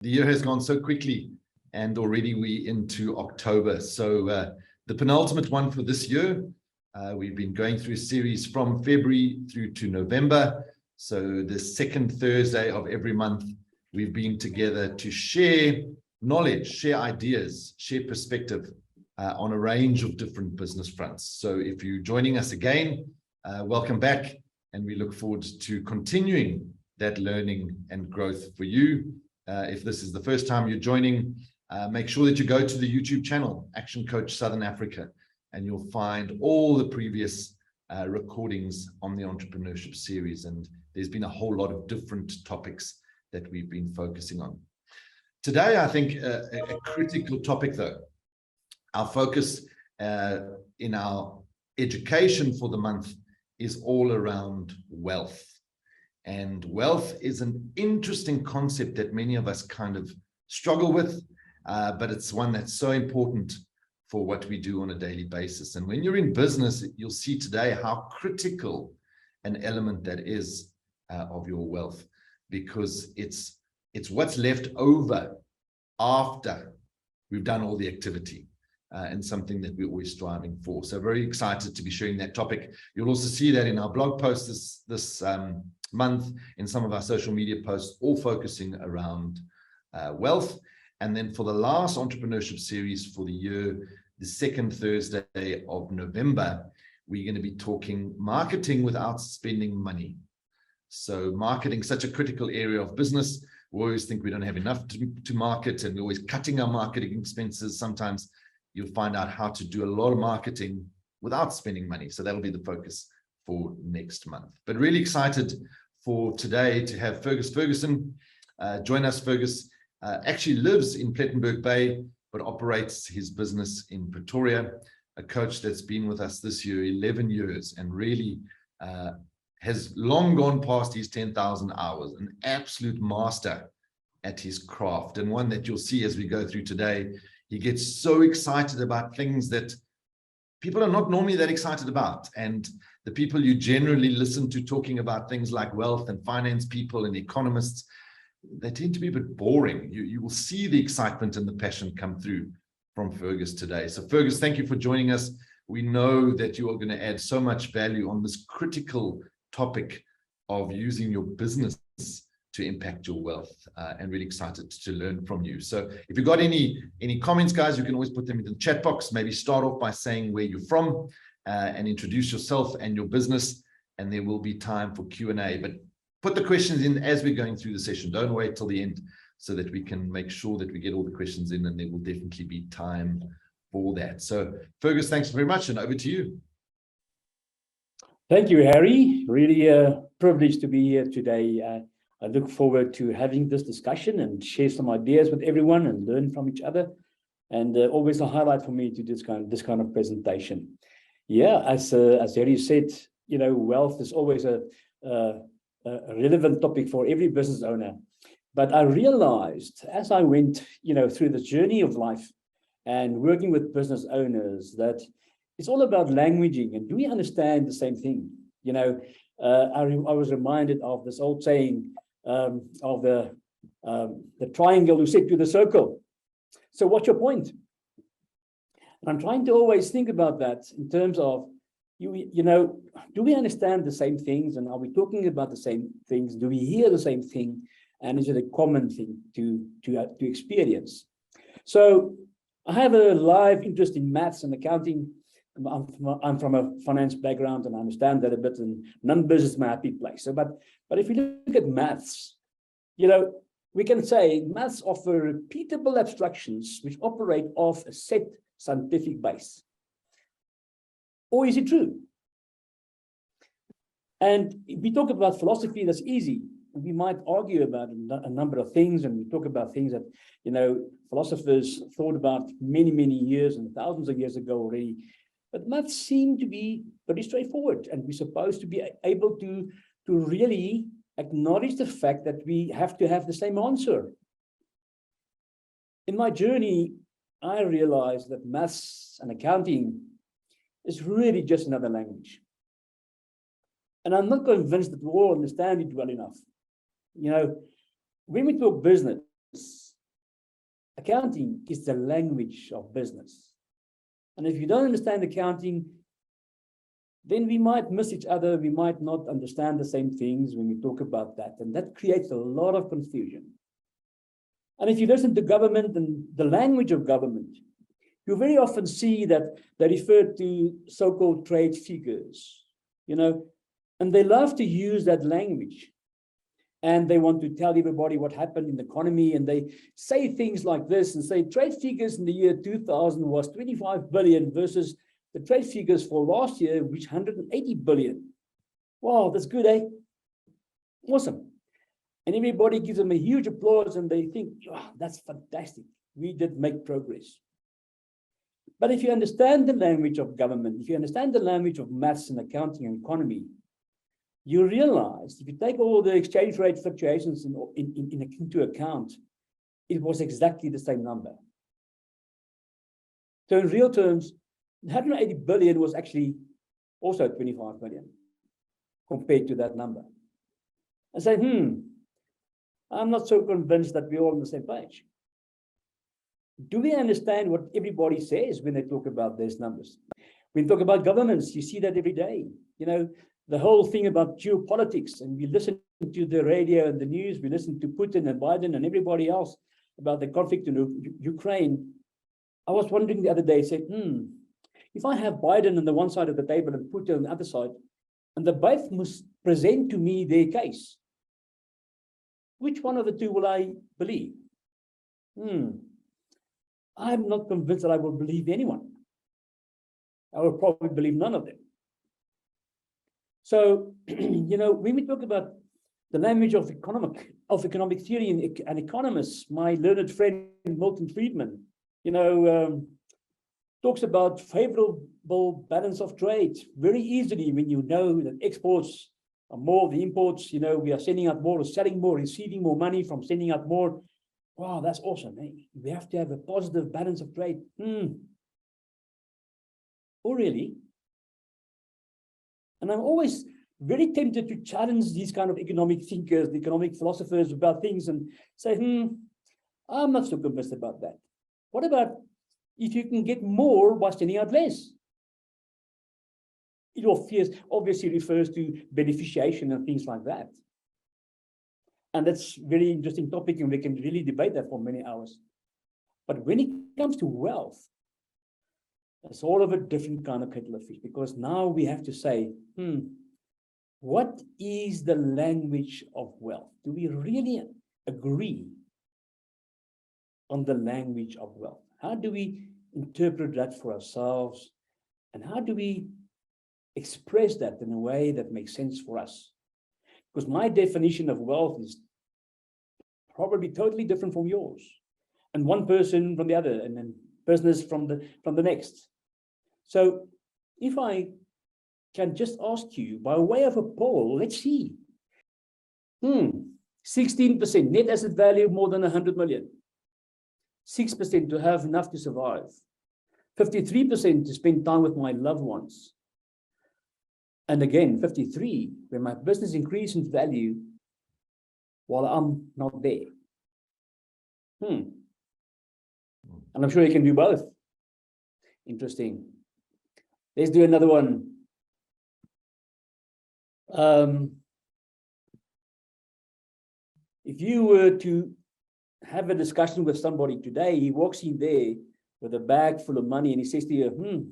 The year has gone so quickly, and already we're into October. So the penultimate one for this year. We've been going through a series from February through to November. So the second Thursday of every month, we've been together to share knowledge, share ideas, share perspective on a range of different business fronts. So if you're joining us again, welcome back, and we look forward to continuing that learning and growth for you. If this is the first time you're joining, make sure that you go to the YouTube channel, ActionCOACH Southern Africa, and you'll find all the previous recordings on the Entrepreneurship Series. And there's been a whole lot of different topics that we've been focusing on. Today, I think a critical topic, though, our focus in our education for the month is all around wealth. And wealth is an interesting concept that many of us kind of struggle with, but it's one that's so important for what we do on a daily basis. And when you're in business, you'll see today how critical an element that is of your wealth, because it's what's left over after we've done all the activity, and something that we're always striving for. So very excited to be sharing that topic. You'll also see that in our blog posts this month, in some of our social media posts, all focusing around wealth. And then for the last Entrepreneurship Series for the year, the second Thursday of November, we're going to be talking marketing without spending money. So marketing, such a critical area of business. We always think we don't have enough to market, and we're always cutting our marketing expenses. Sometimes you'll find out how to do a lot of marketing without spending money. So that'll be the focus for next month. But really excited for today to have Ferguson join us. Fergus actually lives in Plettenberg Bay, but operates his business in Pretoria, a coach that's been with us this year 11 years, and really has long gone past his 10,000 hours, an absolute master at his craft, and one that you'll see as we go through today. He gets so excited about things that people are not normally that excited about. And the people you generally listen to talking about things like wealth and finance people and economists, they tend to be a bit boring. You will see the excitement and the passion come through from Fergus today. So Fergus, thank you for joining us. We know that you are going to add so much value on this critical topic of using your business to impact your wealth, and really excited to learn from you. So if you've got any comments, guys, you can always put them in the chat box. Maybe start off by saying where you're from, and introduce yourself and your business, and there will be time for Q&A. But put the questions in as we're going through the session. Don't wait till the end, so that we can make sure that we get all the questions in, and there will definitely be time for that. So Fergus, thanks very much, and over to you. Thank you, Harry. Really a privilege to be here today. I look forward to having this discussion and share some ideas with everyone and learn from each other. And always a highlight for me to this kind of presentation. Yeah, as Harry said, you know, wealth is always a relevant topic for every business owner. But I realized as I went, you know, through the journey of life and working with business owners, that it's all about languaging, and do we understand the same thing? You know, I was reminded of this old saying of the triangle who said to the circle, so what's your point? And I'm trying to always think about that in terms of, you know, do we understand the same things, and are we talking about the same things? Do we hear the same thing? And is it a common thing to experience? So I have a live interest in maths and accounting. I'm from a finance background, and I understand that a bit, and numbers is my happy place. So, but if you look at maths, you know, we can say maths offer repeatable abstractions which operate off a set scientific base. Or is it true? And if we talk about philosophy, that's easy. We might argue about a number of things, and we talk about things that, you know, philosophers thought about many, many years and thousands of years ago already. But maths seem to be pretty straightforward, and we're supposed to be able to really acknowledge the fact that we have to have the same answer. In my journey, I realized that maths and accounting is really just another language. And I'm not convinced that we all understand it well enough. You know, when we talk business, accounting is the language of business. And if you don't understand accounting, then we might miss each other. We might not understand the same things when we talk about that. And that creates a lot of confusion. And if you listen to government and the language of government, you very often see that they refer to so-called trade figures, and they love to use that language. And they want to tell everybody what happened in the economy. And they say things like this and say trade figures in the year 2000 was 25 billion versus the trade figures for last year, which 180 billion. Wow, that's good, eh? Awesome. And everybody gives them a huge applause and they think, oh, that's fantastic. We did make progress. But if you understand the language of government, if you understand the language of maths and accounting and economy, you realize if you take all the exchange rate fluctuations into account, it was exactly the same number. So in real terms, 180 billion was actually also 25 billion compared to that number. I say, I'm not so convinced that we're all on the same page. Do we understand what everybody says when they talk about these numbers? When you talk about governments, you see that every day. The whole thing about geopolitics, and we listen to the radio and the news, we listen to Putin and Biden and everybody else about the conflict in Ukraine. I was wondering the other day, say, if I have Biden on the one side of the table and Putin on the other side, and they both must present to me their case, which one of the two will I believe? I'm not convinced that I will believe anyone. I will probably believe none of them. So, when we talk about the language of economic theory and economists, my learned friend Milton Friedman, talks about favorable balance of trade very easily when you know that exports are more of the imports. We are sending out more, or selling more, receiving more money from sending out more. Wow, that's awesome. Eh? We have to have a positive balance of trade. Oh, really? And I'm always very tempted to challenge these kind of economic thinkers, the economic philosophers about things and say, I'm not so convinced about that. What about if you can get more by sending out less? It obviously refers to beneficiation and things like that. And that's a very interesting topic, and we can really debate that for many hours. But when it comes to wealth, it's all of a different kind of kettle of fish, because now we have to say, what is the language of wealth? Do we really agree on the language of wealth? How do we interpret that for ourselves? And how do we express that in a way that makes sense for us? Because my definition of wealth is probably totally different from yours, and one person from the other, and then business from the next. So if I can just ask you by way of a poll, let's see. 16% net asset value more than 100 million. 6% to have enough to survive. 53% to spend time with my loved ones. And again, 53, when my business increases in value while I'm not there. And I'm sure you can do both. Interesting. Let's do another one. If you were to have a discussion with somebody today, he walks in there with a bag full of money and he says to you,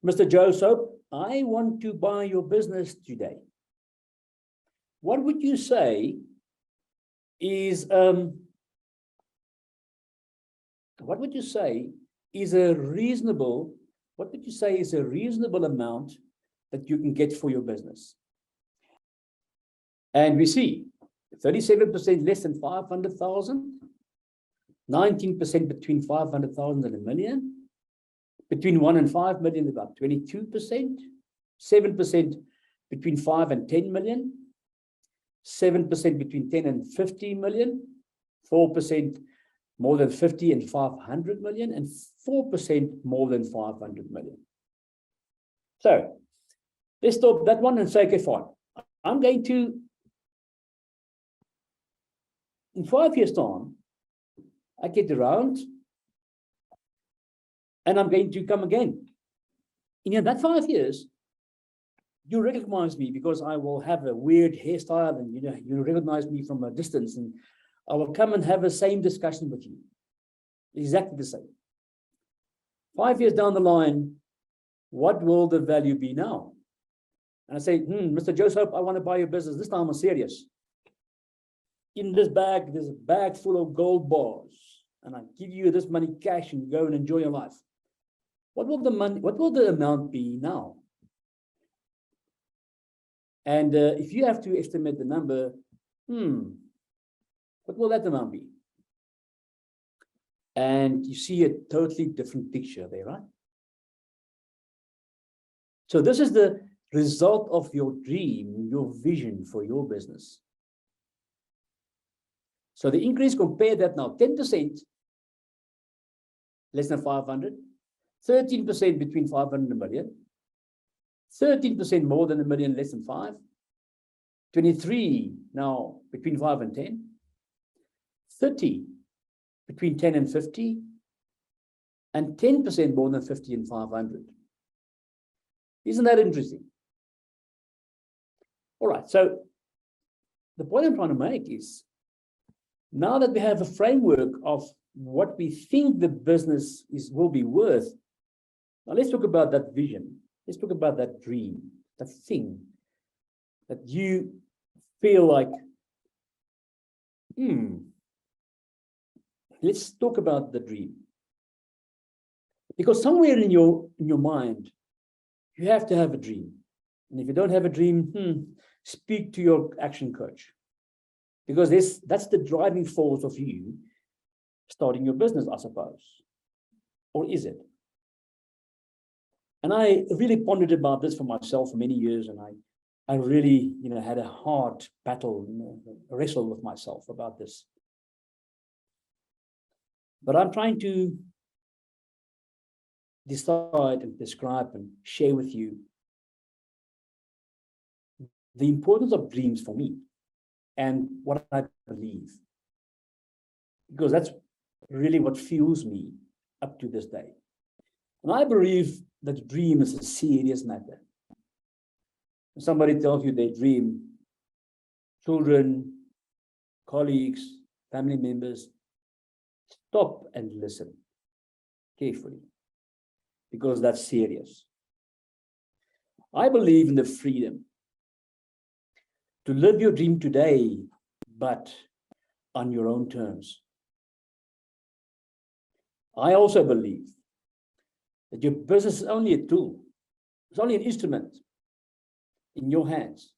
Mr. Joe Soap, I want to buy your business today. What would you say is a reasonable amount that you can get for your business? And we see 37% less than 500,000, 19% between 500,000 and a million, between 1 and 5 million, about 22%, 7% between 5 and 10 million, 7% between 10 and 50 million, 4% more than 50 and 500 million, and 4% more than 500 million. So let's stop that one and say, okay, fine. I'm going to, in 5 years' time, I get around and I'm going to come again. In that 5 years, you recognize me because I will have a weird hairstyle, and you recognize me from a distance, and I will come and have the same discussion with you. Exactly the same. 5 years down the line, what will the value be now? And I say, Mr. Joseph, I want to buy your business. This time I'm serious. In this bag, there's a bag full of gold bars, and I give you this money cash, and you go and enjoy your life. What will the amount be now? And if you have to estimate the number, what will that amount be? And you see a totally different picture there, right? So this is the result of your dream, your vision for your business. So the increase, compare that now, 10%, less than 500, 13% between 500 and a million, 13% more than a million, less than 5, 23 now between 5 and 10, 30 between 10 and 50, and 10% more than 50 and 500. Isn't that interesting? All right, so the point I'm trying to make is, now that we have a framework of what we think the business will be worth, now let's talk about that vision. Let's talk about that dream, that thing that you feel like, let's talk about the dream. Because somewhere in your mind, you have to have a dream. And if you don't have a dream, speak to your action coach. Because that's the driving force of you starting your business, I suppose. Or is it? And I really pondered about this for myself for many years, and I really, had a hard battle, wrestle with myself about this. But I'm trying to decide and describe and share with you the importance of dreams for me and what I believe, because that's really what fuels me up to this day. And I believe that dream is a serious matter. When somebody tells you they dream, children, colleagues, family members, stop and listen carefully, because that's serious. I believe in the freedom to live your dream today, but on your own terms. I also believe that your business is only a tool. It's only an instrument in your hands.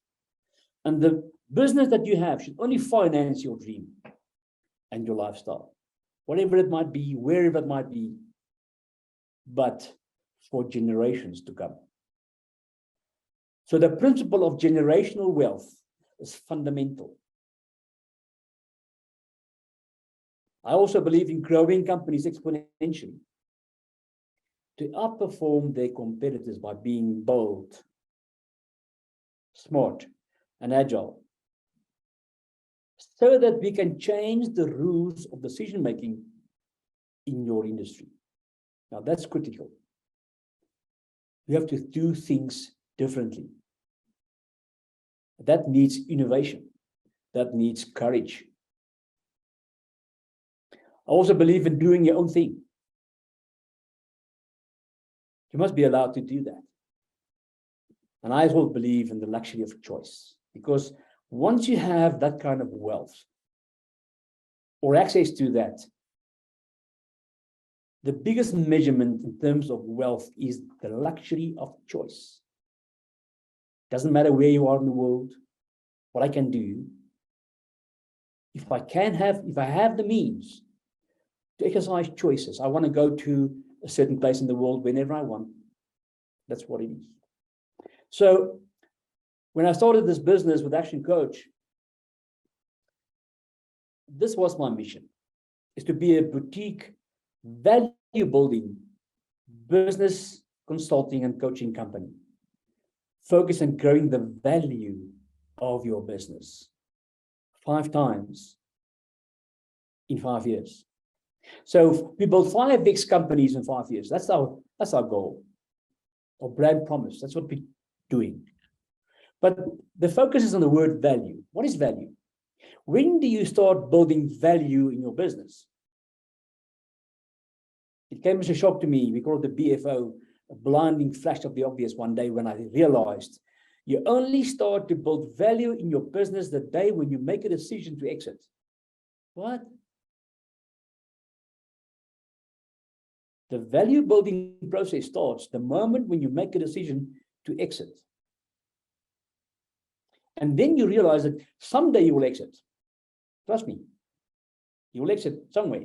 And the business that you have should only finance your dream and your lifestyle, whatever it might be, wherever it might be, but for generations to come. So the principle of generational wealth is fundamental. I also believe in growing companies exponentially to outperform their competitors by being bold, smart, and agile, so that we can change the rules of decision-making in your industry. Now, that's critical. You have to do things differently. That needs innovation. That needs courage. I also believe in doing your own thing. You must be allowed to do that. And I also believe in the luxury of choice, because once you have that kind of wealth or access to that, the biggest measurement in terms of wealth is the luxury of choice. Doesn't matter where you are in the world, what I can do. If I have the means to exercise choices, I want to go to a certain place in the world whenever I want. That's what it is. So when I started this business with ActionCOACH, this was my mission, is to be a boutique, value-building business consulting and coaching company. Focus on growing the value of your business 5 times in 5 years. So we build 5 big companies in 5 years. That's our goal. Or brand promise. That's what we're doing. But the focus is on the word value. What is value? When do you start building value in your business? It came as a shock to me. We call it the BFO, a blinding flash of the obvious one day when I realized you only start to build value in your business the day when you make a decision to exit. What? The value building process starts the moment when you make a decision to exit. And then you realize that someday you will exit. Trust me, you will exit somewhere.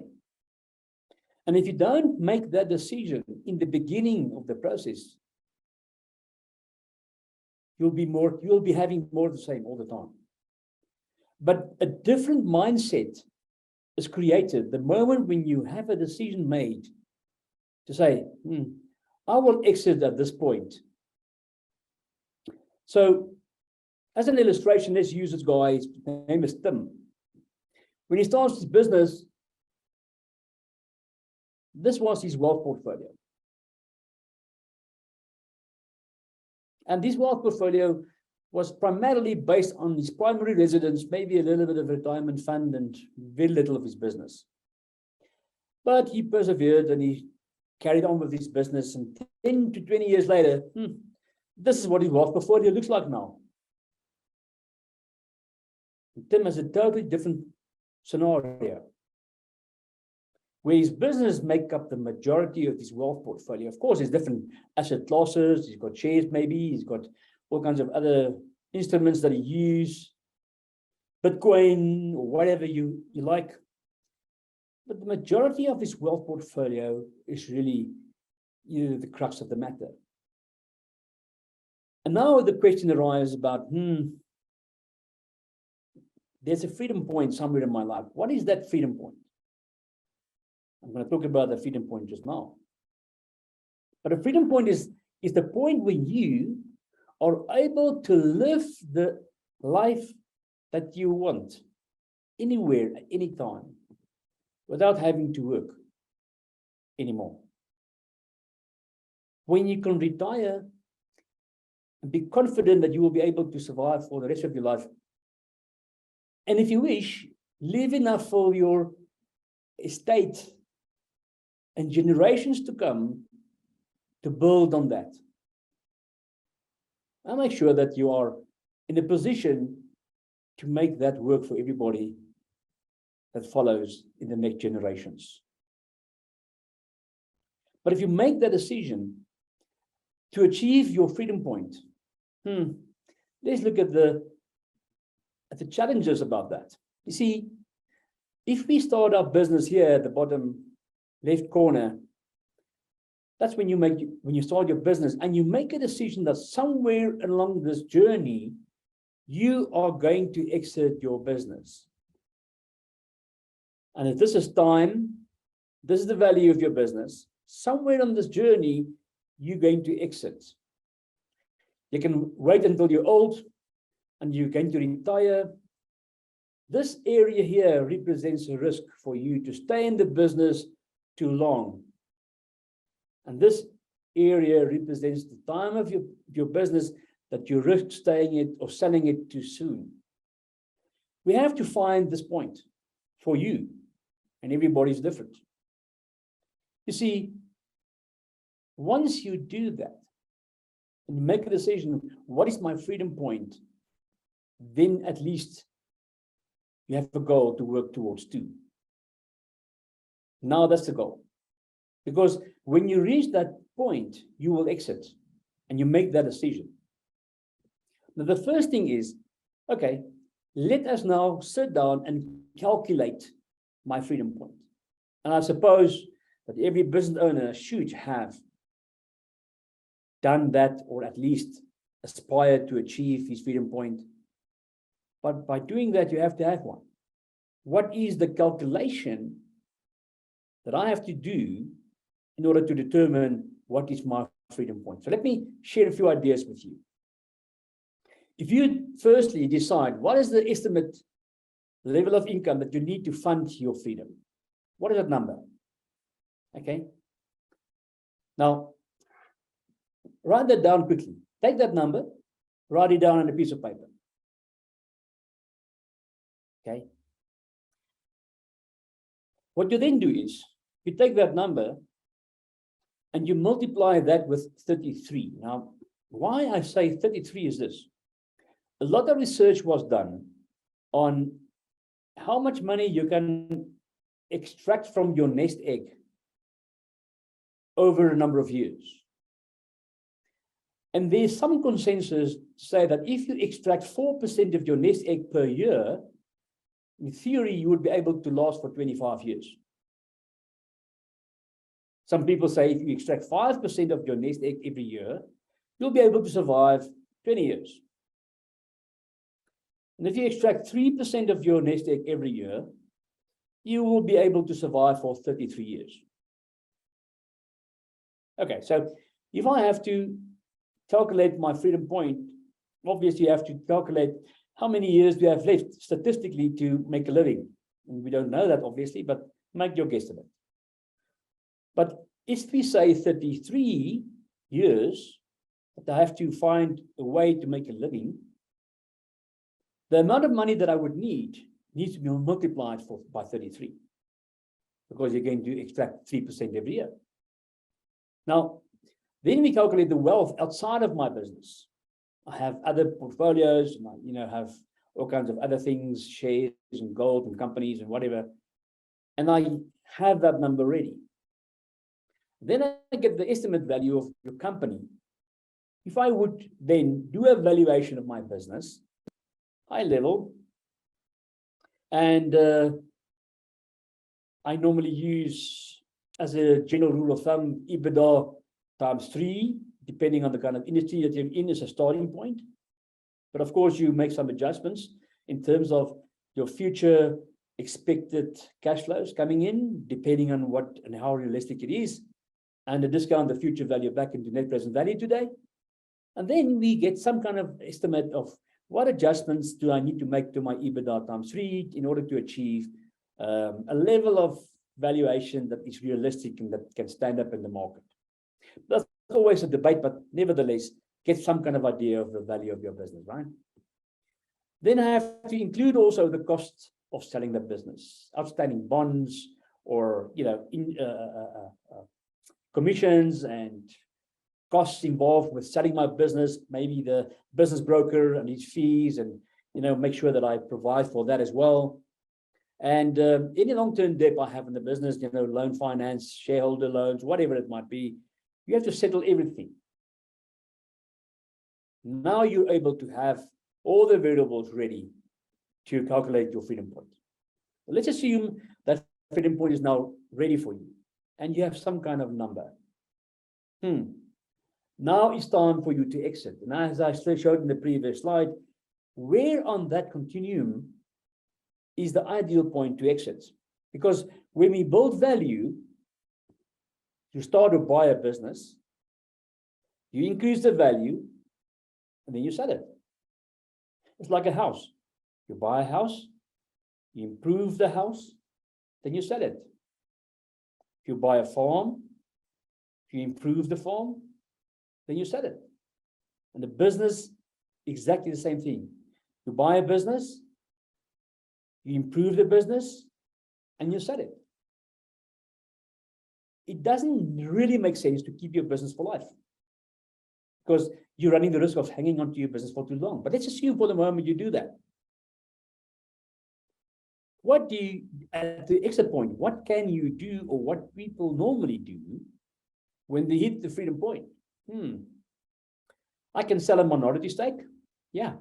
And if you don't make that decision in the beginning of the process, you'll be having more of the same all the time. But a different mindset is created the moment when you have a decision made to say, I will exit at this point. So as an illustration, let's use this guy. His name is Tim. When he starts his business, this was his wealth portfolio. And this wealth portfolio was primarily based on his primary residence, maybe a little bit of retirement fund, and very little of his business. But he persevered and he carried on with his business. And 10 to 20 years later, this is what his wealth portfolio looks like now. Tim has a totally different scenario, where his business make up the majority of his wealth portfolio. Of course, there's different asset classes. He's got shares, maybe. He's got all kinds of other instruments that he uses, Bitcoin or whatever you like. But the majority of his wealth portfolio is really the crux of the matter. And now the question arises about, there's a freedom point somewhere in my life. What is that freedom point? I'm going to talk about the freedom point just now. But a freedom point is the point when you are able to live the life that you want anywhere, at any time, without having to work anymore. When you can retire and be confident that you will be able to survive for the rest of your life. And if you wish, live enough for your estate and generations to come to build on that. I'll make sure that you are in a position to make that work for everybody that follows in the next generations. But if you make that decision to achieve your freedom point, let's look at the challenges about that. You see, if we start our business here at the bottom left corner, that's when you start your business and you make a decision that somewhere along this journey, you are going to exit your business. And if this is time, this is the value of your business, somewhere on this journey, you're going to exit. You can wait until you're old and you're going to retire. This area here represents a risk for you to stay in the business too long. And this area represents the time of your business that you risk staying it or selling it too soon. We have to find this point for you, and everybody's different. You see, once you do that, and you make a decision, what is my freedom point? Then at least you have a goal to work towards too. Now that's the goal. Because when you reach that point, you will exit and you make that decision. Now, the first thing is, okay, let us now sit down and calculate my freedom point. And I suppose that every business owner should have done that, or at least aspire to achieve his freedom point. But by doing that, you have to have one. What is the calculation that I have to do in order to determine what is my freedom point? So let me share a few ideas with you. If you firstly decide what is the estimate level of income that you need to fund your freedom, what is that number? Okay. Now, write that down quickly. Take that number, write it down on a piece of paper. Okay. What you then do is you take that number and you multiply that with 33. Now, why I say 33 is this. A lot of research was done on how much money you can extract from your nest egg over a number of years. And there's some consensus to say that if you extract 4% of your nest egg per year, in theory, you would be able to last for 25 years. Some people say if you extract 5% of your nest egg every year, you'll be able to survive 20 years. And if you extract 3% of your nest egg every year, you will be able to survive for 33 years. Okay, so if I have to calculate my freedom point, obviously you have to calculate how many years do you have left statistically to make a living. And we don't know that, obviously, but make your guesstimate. But if we say 33 years, that I have to find a way to make a living, the amount of money that I would need needs to be multiplied by 33, because you're going to extract 3% every year. Now, then we calculate the wealth outside of my business. I have other portfolios, and I, have all kinds of other things, shares and gold and companies and whatever. And I have that number ready. Then I get the estimate value of your company. If I would then do a valuation of my business, high level, and I normally use, as a general rule of thumb, EBITDA times 3, depending on the kind of industry that you're in, as a starting point. But of course, you make some adjustments in terms of your future expected cash flows coming in, depending on what and how realistic it is, and the discount the future value back into net present value today. And then we get some kind of estimate of what adjustments do I need to make to my EBITDA times 3 in order to achieve a level of valuation that is realistic and that can stand up in the market. That's always a debate, but nevertheless, get some kind of idea of the value of your business, right? Then I have to include also the cost of selling the business, outstanding bonds, or commissions and costs involved with selling my business, maybe the business broker and his fees, and make sure that I provide for that as well. And any long-term debt I have in the business, loan finance, shareholder loans, whatever it might be, you have to settle everything. Now you're able to have all the variables ready to calculate your freedom point. Let's assume that freedom point is now ready for you, and you have some kind of number. Now it's time for you to exit. And as I showed in the previous slide, where on that continuum is the ideal point to exit? Because when we build value, you start to buy a business, you increase the value, and then you sell it. It's like a house. You buy a house, you improve the house, then you sell it. If you buy a farm, if you improve the farm, then you sell it. And the business, exactly the same thing. You buy a business, you improve the business, and you sell it. It doesn't really make sense to keep your business for life, because you're running the risk of hanging on to your business for too long. But let's assume for the moment you do that. What do you, at the exit point, what can you do, or what people normally do when they hit the freedom point? I can sell a minority stake. Yeah.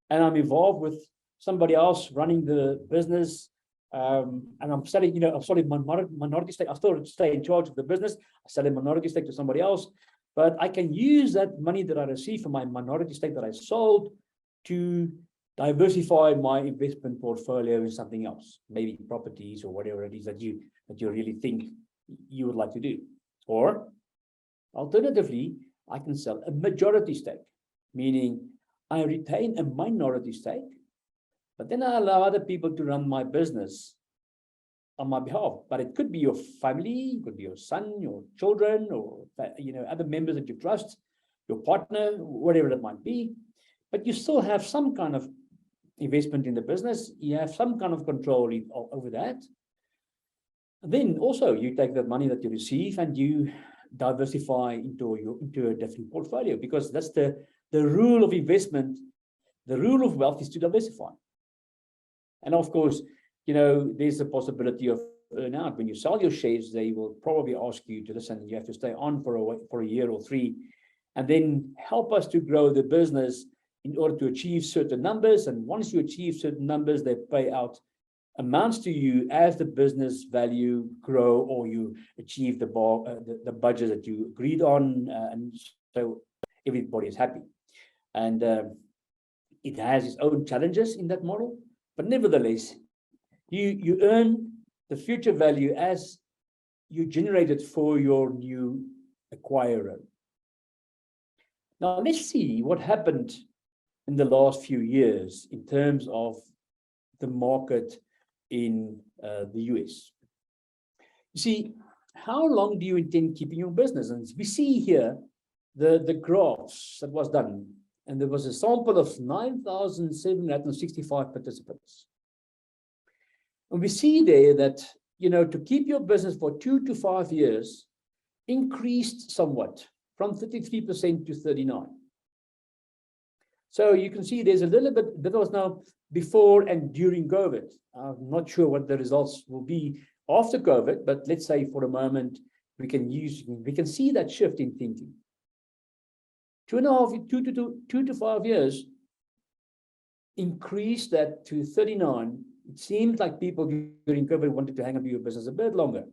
And I'm involved with somebody else running the business. And I'm selling, I'm selling my minority stake. I still stay in charge of the business. I sell a minority stake to somebody else. But I can use that money that I receive from my minority stake that I sold to diversify my investment portfolio in something else, maybe properties or whatever it is that you really think you would like to do. Or alternatively, I can sell a majority stake, meaning I retain a minority stake, but then I allow other people to run my business on my behalf, but it could be your family, it could be your son, your children, or other members that you trust, your partner, whatever it might be. But you still have some kind of investment in the business. You have some kind of control over that. And then also you take that money that you receive and you diversify into a different portfolio, because that's the rule of investment. The rule of wealth is to diversify. And of course, there's a possibility of earn-out. When you sell your shares, they will probably ask you to listen. You have to stay on for a year or 3, and then help us to grow the business in order to achieve certain numbers. And once you achieve certain numbers, they pay out amounts to you as the business value grow, or you achieve the budget that you agreed on, and so everybody is happy. And it has its own challenges in that model, but nevertheless, you earn the future value as you generate it for your new acquirer. Now let's see what happened in the last few years in terms of the market in the US. You see, how long do you intend keeping your business? And we see here the graphs that was done, and there was a sample of 9,765 participants. And we see there that, to keep your business for 2 to 5 years increased somewhat from 33% to 39%. So you can see there's a little bit, that was now before and during COVID. I'm not sure what the results will be after COVID, but let's say for a moment, we can see that shift in thinking. 2 to 5 years increased that to 39. It seems like people during COVID wanted to hang on to your business a bit longer.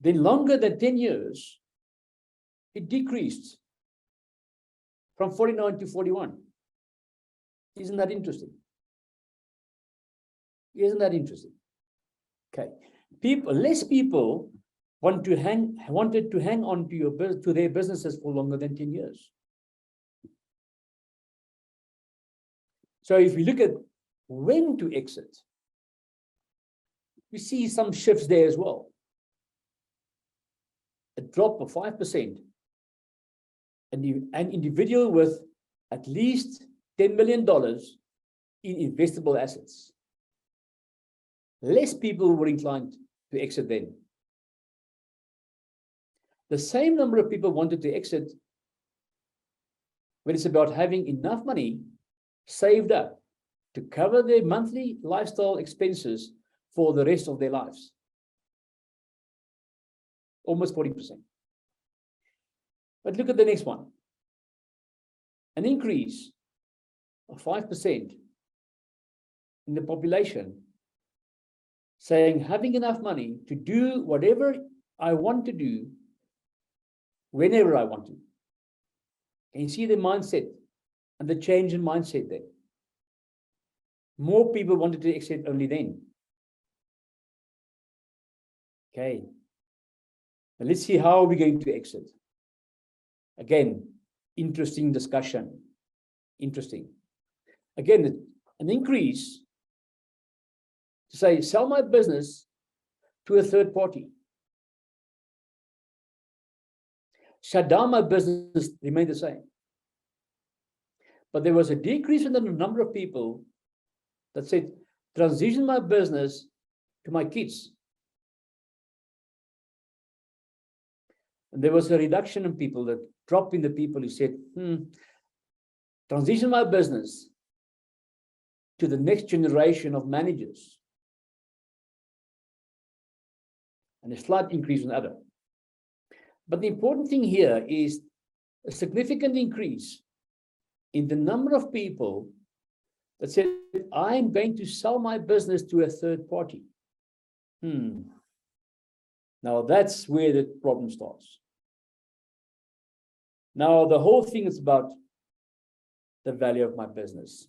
Then longer than 10 years, it decreased from 49 to 41. Isn't that interesting? Isn't that interesting? Okay. Less people wanted to hang on to their businesses for longer than 10 years. So if we look at when to exit, we see some shifts there as well. A drop of 5%. An individual with at least $10 million in investable assets. Less people were inclined to exit then. The same number of people wanted to exit when it's about having enough money saved up to cover their monthly lifestyle expenses for the rest of their lives. Almost 40%. But look at the next one. An increase of 5% in the population saying having enough money to do whatever I want to do whenever I want to. Can you see the mindset and the change in mindset there? More people wanted to exit only then. Okay. And let's see how we're going to exit. Again, interesting discussion. Interesting. Again, an increase to say, sell my business to a third party. Shut down my business remained the same. But there was a decrease in the number of people that said, transition my business to my kids. And there was a reduction in people, that drop in the people who said, transition my business to the next generation of managers. And a slight increase in other. But the important thing here is a significant increase in the number of people that said, I'm going to sell my business to a third party. Now that's where the problem starts. Now the whole thing is about the value of my business.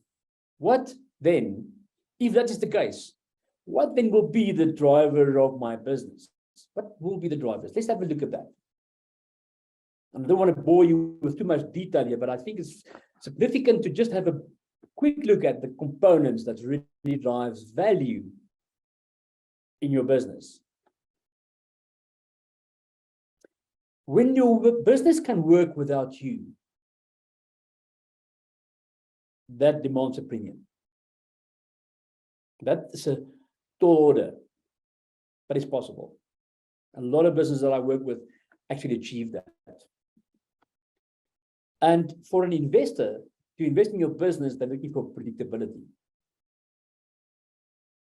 What then, if that is the case, what then will be the driver of my business? What will be the drivers? Let's have a look at that. I don't want to bore you with too much detail here, but I think it's significant to just have a quick look at the components that really drives value in your business. When your business can work without you, that demands a premium. That is a tall order, but it's possible. A lot of businesses that I work with actually achieve that. And for an investor to invest in your business, they're looking for predictability.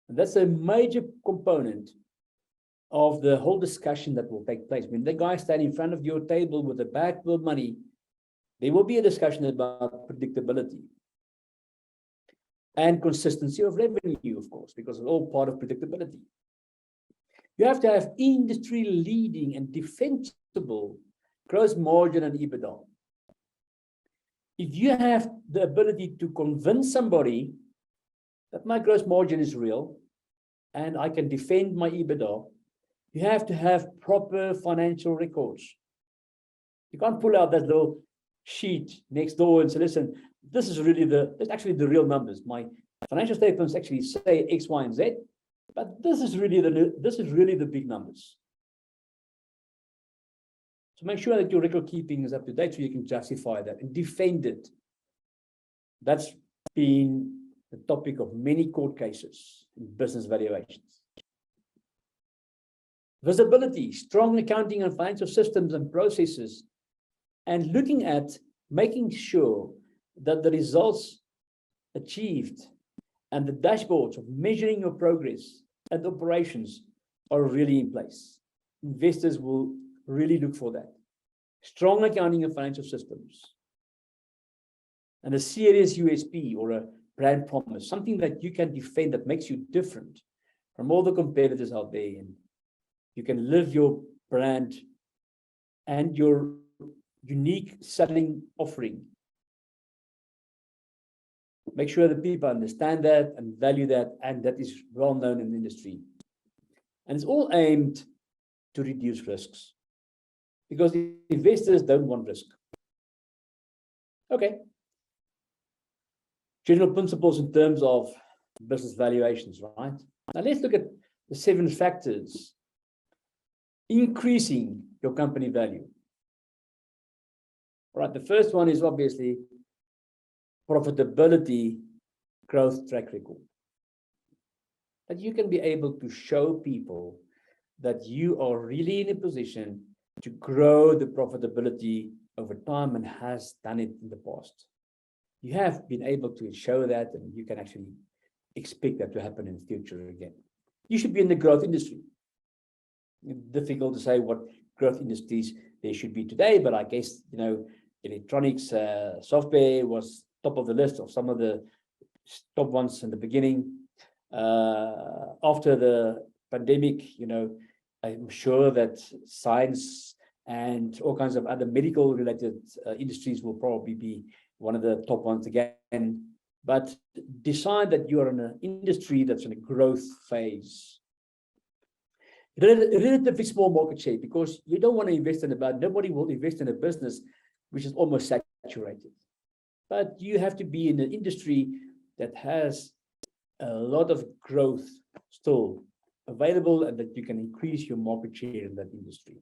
And that's a major component of the whole discussion that will take place. When the guy stands in front of your table with a bag full of money, there will be a discussion about predictability and consistency of revenue, of course, because it's all part of predictability. You have to have industry-leading and defensible gross margin and EBITDA. If you have the ability to convince somebody that my gross margin is real and I can defend my EBITDA, you have to have proper financial records. You can't pull out that little sheet next door and say, listen, this is really that's actually the real numbers. My financial statements actually say X, Y, and Z, but this is really the big numbers. So make sure that your record keeping is up to date so you can justify that and defend it. That's been the topic of many court cases in business valuations. Visibility, strong accounting and financial systems and processes, and looking at making sure that the results achieved and the dashboards of measuring your progress and operations are really in place. Investors will really look for that. Strong accounting and financial systems. And a serious USP or a brand promise, something that you can defend that makes you different from all the competitors out there. And you can live your brand and your unique selling offering. Make sure that people understand that and value that, and that is well known in the industry. And it's all aimed to reduce risks, because the investors don't want risk. Okay. General principles in terms of business valuations, right? Now let's look at the 7 factors increasing your company value. All right, the first one is obviously profitability, growth track record. That you can be able to show people that you are really in a position to grow the profitability over time and has done it in the past. You have been able to show that, and you can actually expect that to happen in the future again. You should be in the growth industry. It's difficult to say what growth industries there should be today, but I guess, electronics, software was top of the list of some of the top ones in the beginning. After the pandemic, I'm sure that science and all kinds of other medical related industries will probably be one of the top ones again. But decide that you are in an industry that's in a growth phase. Relatively small market share, because you don't want to invest nobody will invest in a business which is almost saturated. But you have to be in an industry that has a lot of growth still available, and that you can increase your market share in that industry.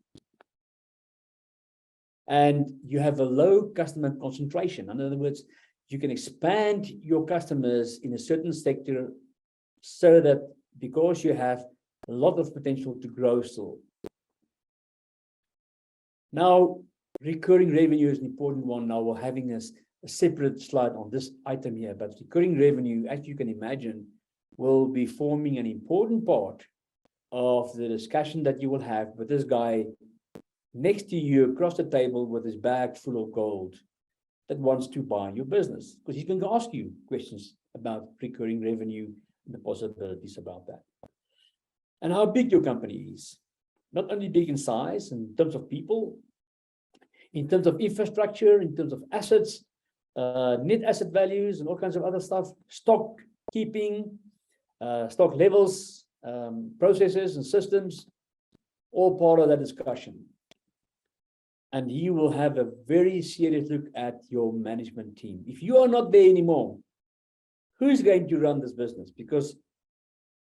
And you have a low customer concentration. In other words, you can expand your customers in a certain sector so that because you have a lot of potential to grow still. Now, recurring revenue is an important one. Now we're having a separate slide on this item here, but recurring revenue, as you can imagine, will be forming an important part of the discussion that you will have with this guy next to you across the table with his bag full of gold that wants to buy your business, because he's going to ask you questions about recurring revenue and the possibilities about that. And how big your company is. Not only big in size in terms of people, in terms of infrastructure, in terms of assets, net asset values and all kinds of other stuff, stock keeping, stock levels, processes and systems, all part of that discussion. And you will have a very serious look at your management team. If you are not there anymore, who's going to run this business? Because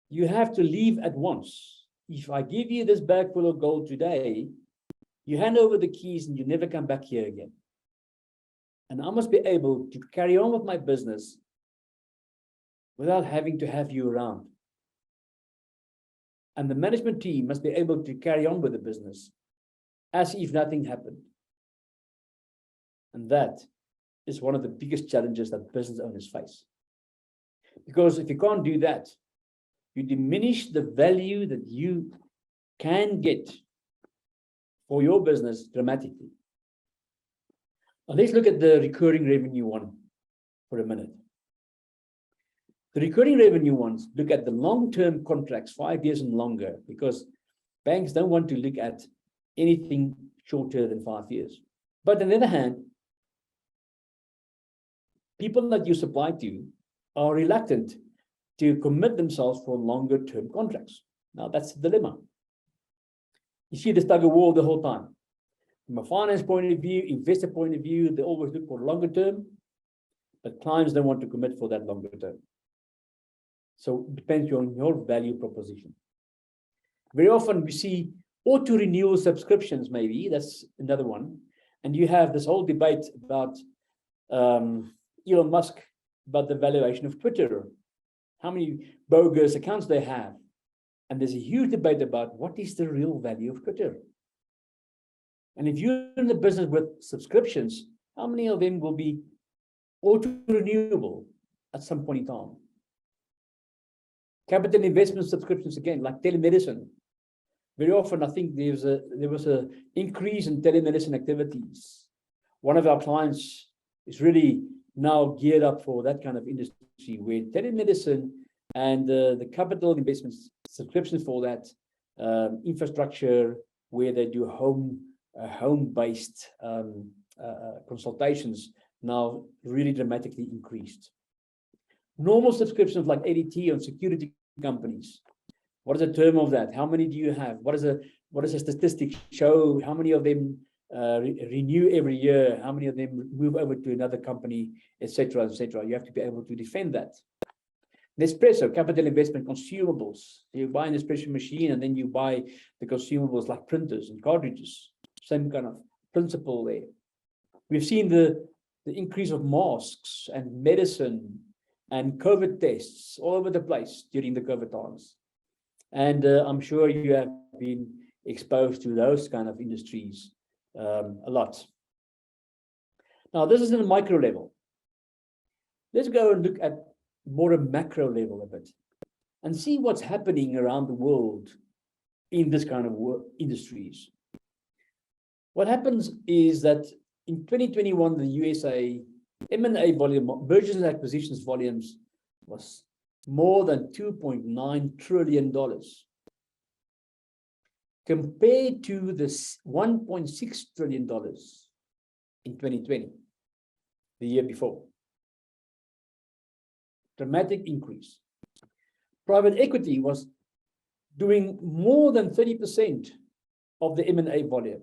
you have to leave at once. If I give you this bag full of gold today, you hand over the keys and you never come back here again. And I must be able to carry on with my business without having to have you around. And the management team must be able to carry on with the business as if nothing happened. And that is one of the biggest challenges that business owners face. Because if you can't do that, you diminish the value that you can get for your business dramatically. Now let's look at the recurring revenue one for a minute. The recurring revenue ones look at the long-term contracts, 5 years and longer, because banks don't want to look at anything shorter than 5 years. But on the other hand, people that you supply to are reluctant to commit themselves for longer-term contracts. Now that's the dilemma. You see this tug of war the whole time. From a finance point of view, investor point of view, they always look for longer term, but clients don't want to commit for that longer term. So it depends on your value proposition. Very often we see auto-renewal subscriptions, maybe, that's another one. And you have this whole debate about Elon Musk, about the valuation of Twitter, how many bogus accounts they have. And there's a huge debate about what is the real value of Twitter. And if you're in the business with subscriptions, how many of them will be auto-renewable at some point in time? Capital investment subscriptions, again, like telemedicine. Very often, I think there was an increase in telemedicine activities. One of our clients is really now geared up for that kind of industry where telemedicine and the capital investments subscriptions for that infrastructure, where they do home-based consultations, now really dramatically increased. Normal subscriptions like ADT on security companies. What is the term of that? How many do you have? What is a statistic show? How many of them renew every year? How many of them move over to another company, etc., etc.? You have to be able to defend that. Nespresso, capital investment consumables. You buy an espresso machine and then you buy the consumables like printers and cartridges. Same kind of principle there. We've seen the increase of masks and medicine and COVID tests all over the place during the COVID times. And I'm sure you have been exposed to those kind of industries a lot. Now, this is at a micro level. Let's go and look at more a macro level of it and see what's happening around the world in this kind of industries. What happens is that in 2021, the USA M&A volume, mergers and acquisitions volumes, was more than $2.9 trillion compared to this $1.6 trillion in 2020, the year before. Dramatic increase. Private equity was doing more than 30% of the M&A volume.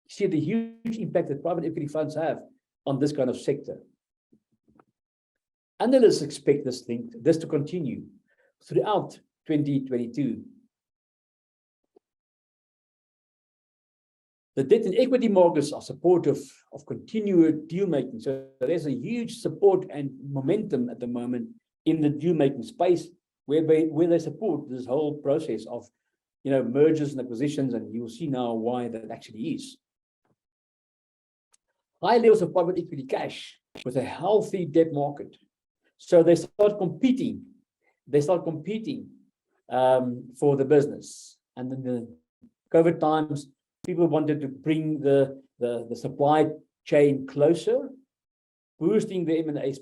See the huge impact that private equity funds have on this kind of sector. Analysts expect this to continue throughout 2022. The debt and equity markets are supportive of continued deal making. So there's a huge support and momentum at the moment in the deal making space where they support this whole process of mergers and acquisitions, and you'll see now why that actually is. High levels of private equity cash with a healthy debt market. So they start competing. For the business. And in the COVID times, people wanted to bring the supply chain closer, boosting the M&A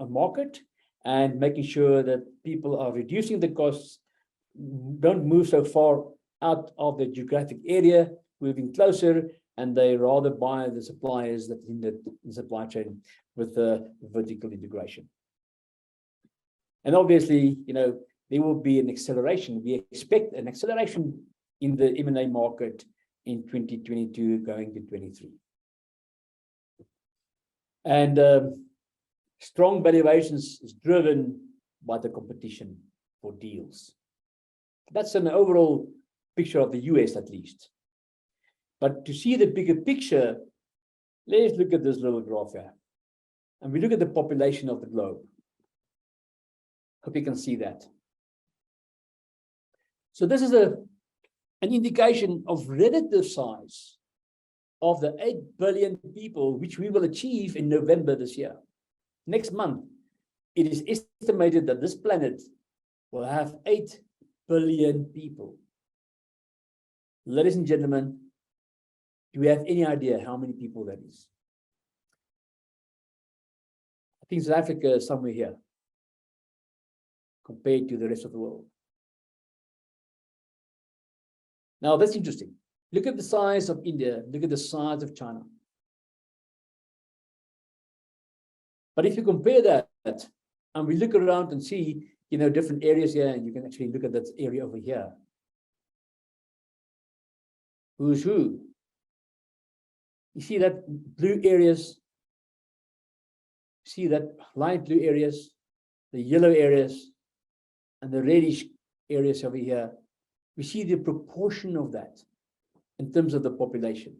market and making sure that people are reducing the costs, don't move so far out of the geographic area, moving closer, and they rather buy the suppliers that in the supply chain with the vertical integration. And obviously, there will be an acceleration. We expect an acceleration in the M&A market in 2022 going to 23. And Strong valuations is driven by the competition for deals. That's an overall picture of the US at least. But to see the bigger picture, let's look at this little graph here. And we look at the population of the globe. Hope you can see that. So this is an indication of relative size of the 8 billion people which we will achieve in November this year. Next month, it is estimated that this planet will have 8 billion people. Ladies and gentlemen, do we have any idea how many people that is? I think South Africa is somewhere here compared to the rest of the world. Now, that's interesting. Look at the size of India. Look at the size of China. But if you compare that, and we look around and see, different areas here, and you can actually look at that area over here. Who's who? You see that blue areas? See that light blue areas, the yellow areas, and the reddish areas over here? We see the proportion of that in terms of the population.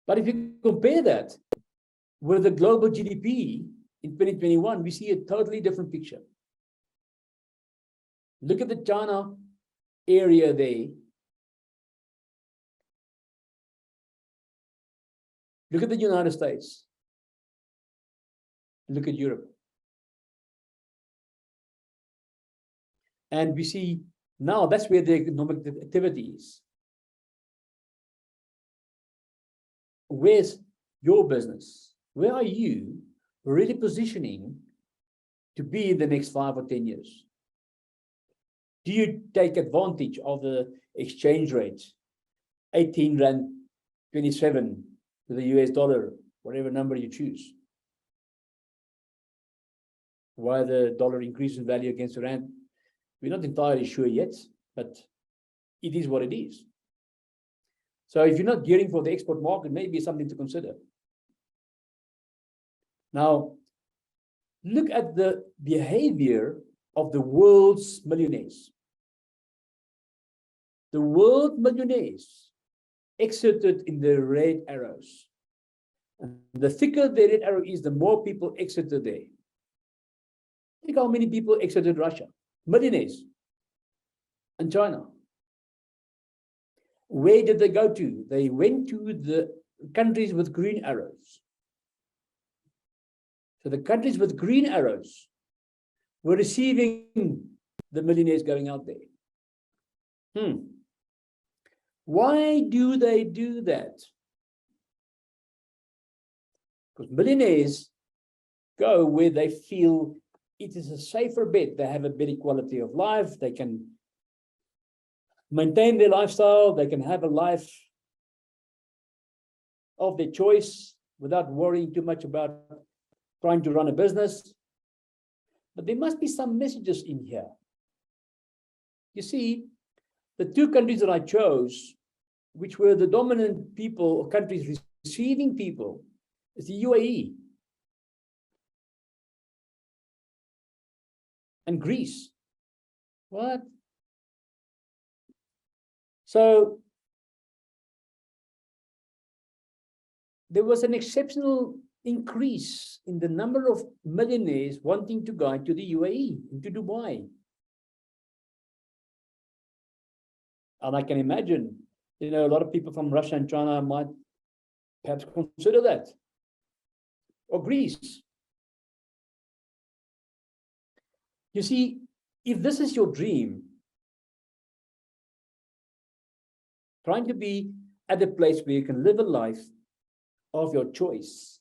But if you compare that with the global GDP in 2021, we see a totally different picture. Look at the China area there. Look at the United States. Look at Europe. And we see now that's where the economic activity is. Where's your business? Where are you really positioning to be in the next 5 or 10 years? Do you take advantage of the exchange rate, 18 Rand 27 to the US dollar, whatever number you choose? Why the dollar increases in value against the Rand? We're not entirely sure yet, but it is what it is. So if you're not gearing for the export market, maybe it's something to consider. Now, look at the behavior of the world's millionaires. The world millionaires exited in the red arrows. And the thicker the red arrow is, the more people exited there. Think how many people exited Russia. Millionaires. And China. Where did they go to? They went to the countries with green arrows. So the countries with green arrows were receiving the millionaires going out there. Why do they do that? Because millionaires go where they feel it is a safer bet. They have a better quality of life. They can maintain their lifestyle. They can have a life of their choice without worrying too much about trying to run a business. But there must be some messages in here. You see, the 2 countries that I chose, which were the dominant people or countries receiving people, is the UAE and Greece. What? So there was an exceptional increase in the number of millionaires wanting to go to the UAE, into Dubai. And I can imagine, a lot of people from Russia and China might perhaps consider that. Or Greece. You see, if this is your dream, trying to be at a place where you can live a life of your choice,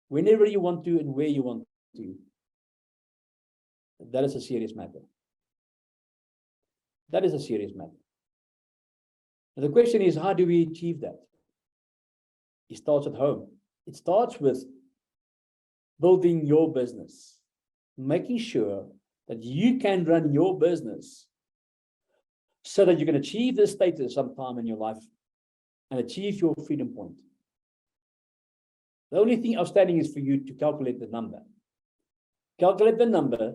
whenever you want to and where you want to, that is a serious matter. That is a serious matter. And the question is, how do we achieve that? It starts at home. It starts with building your business, making sure that you can run your business so that you can achieve this status sometime in your life and achieve your freedom point. The only thing outstanding is for you to calculate the number. Calculate the number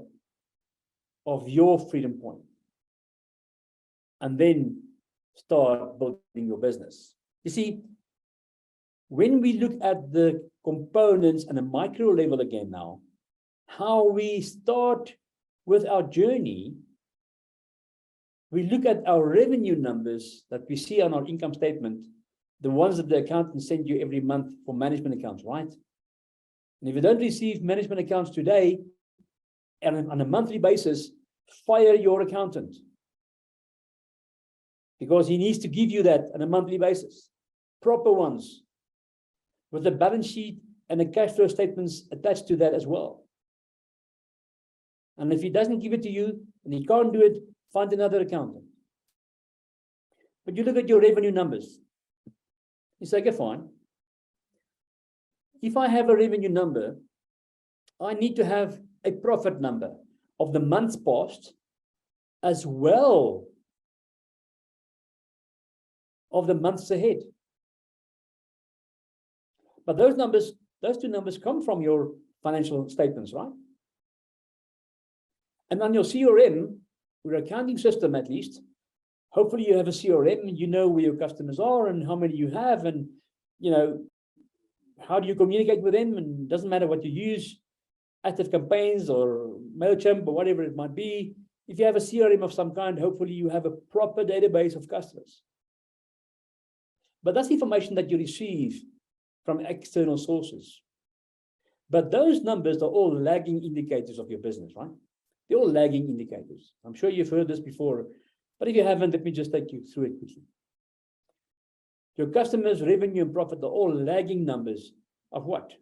of your freedom point. And then start building your business. You see, when we look at the components and a micro level again now, how we start with our journey, we look at our revenue numbers that we see on our income statement, the ones that the accountant send you every month for management accounts, right? And if you don't receive management accounts today, and on a monthly basis, fire your accountant, because he needs to give you that on a monthly basis, proper ones, with the balance sheet and the cash flow statements attached to that as well. And if he doesn't give it to you and he can't do it, find another accountant. But you look at your revenue numbers. You say, okay, fine. If I have a revenue number, I need to have a profit number of the months past as well of the months ahead. But those numbers, those two numbers come from your financial statements, right? And on your CRM, your accounting system at least, hopefully you have a CRM and you know where your customers are and how many you have, and you know, how do you communicate with them, and it doesn't matter what you use, active campaigns or MailChimp or whatever it might be. If you have a CRM of some kind, hopefully you have a proper database of customers. But that's information that you receive from external sources. But those numbers are all lagging indicators of your business, right? They're all lagging indicators. I'm sure you've heard this before, but if you haven't, let me just take you through it quickly. Your customers' revenue and profit are all lagging numbers of what?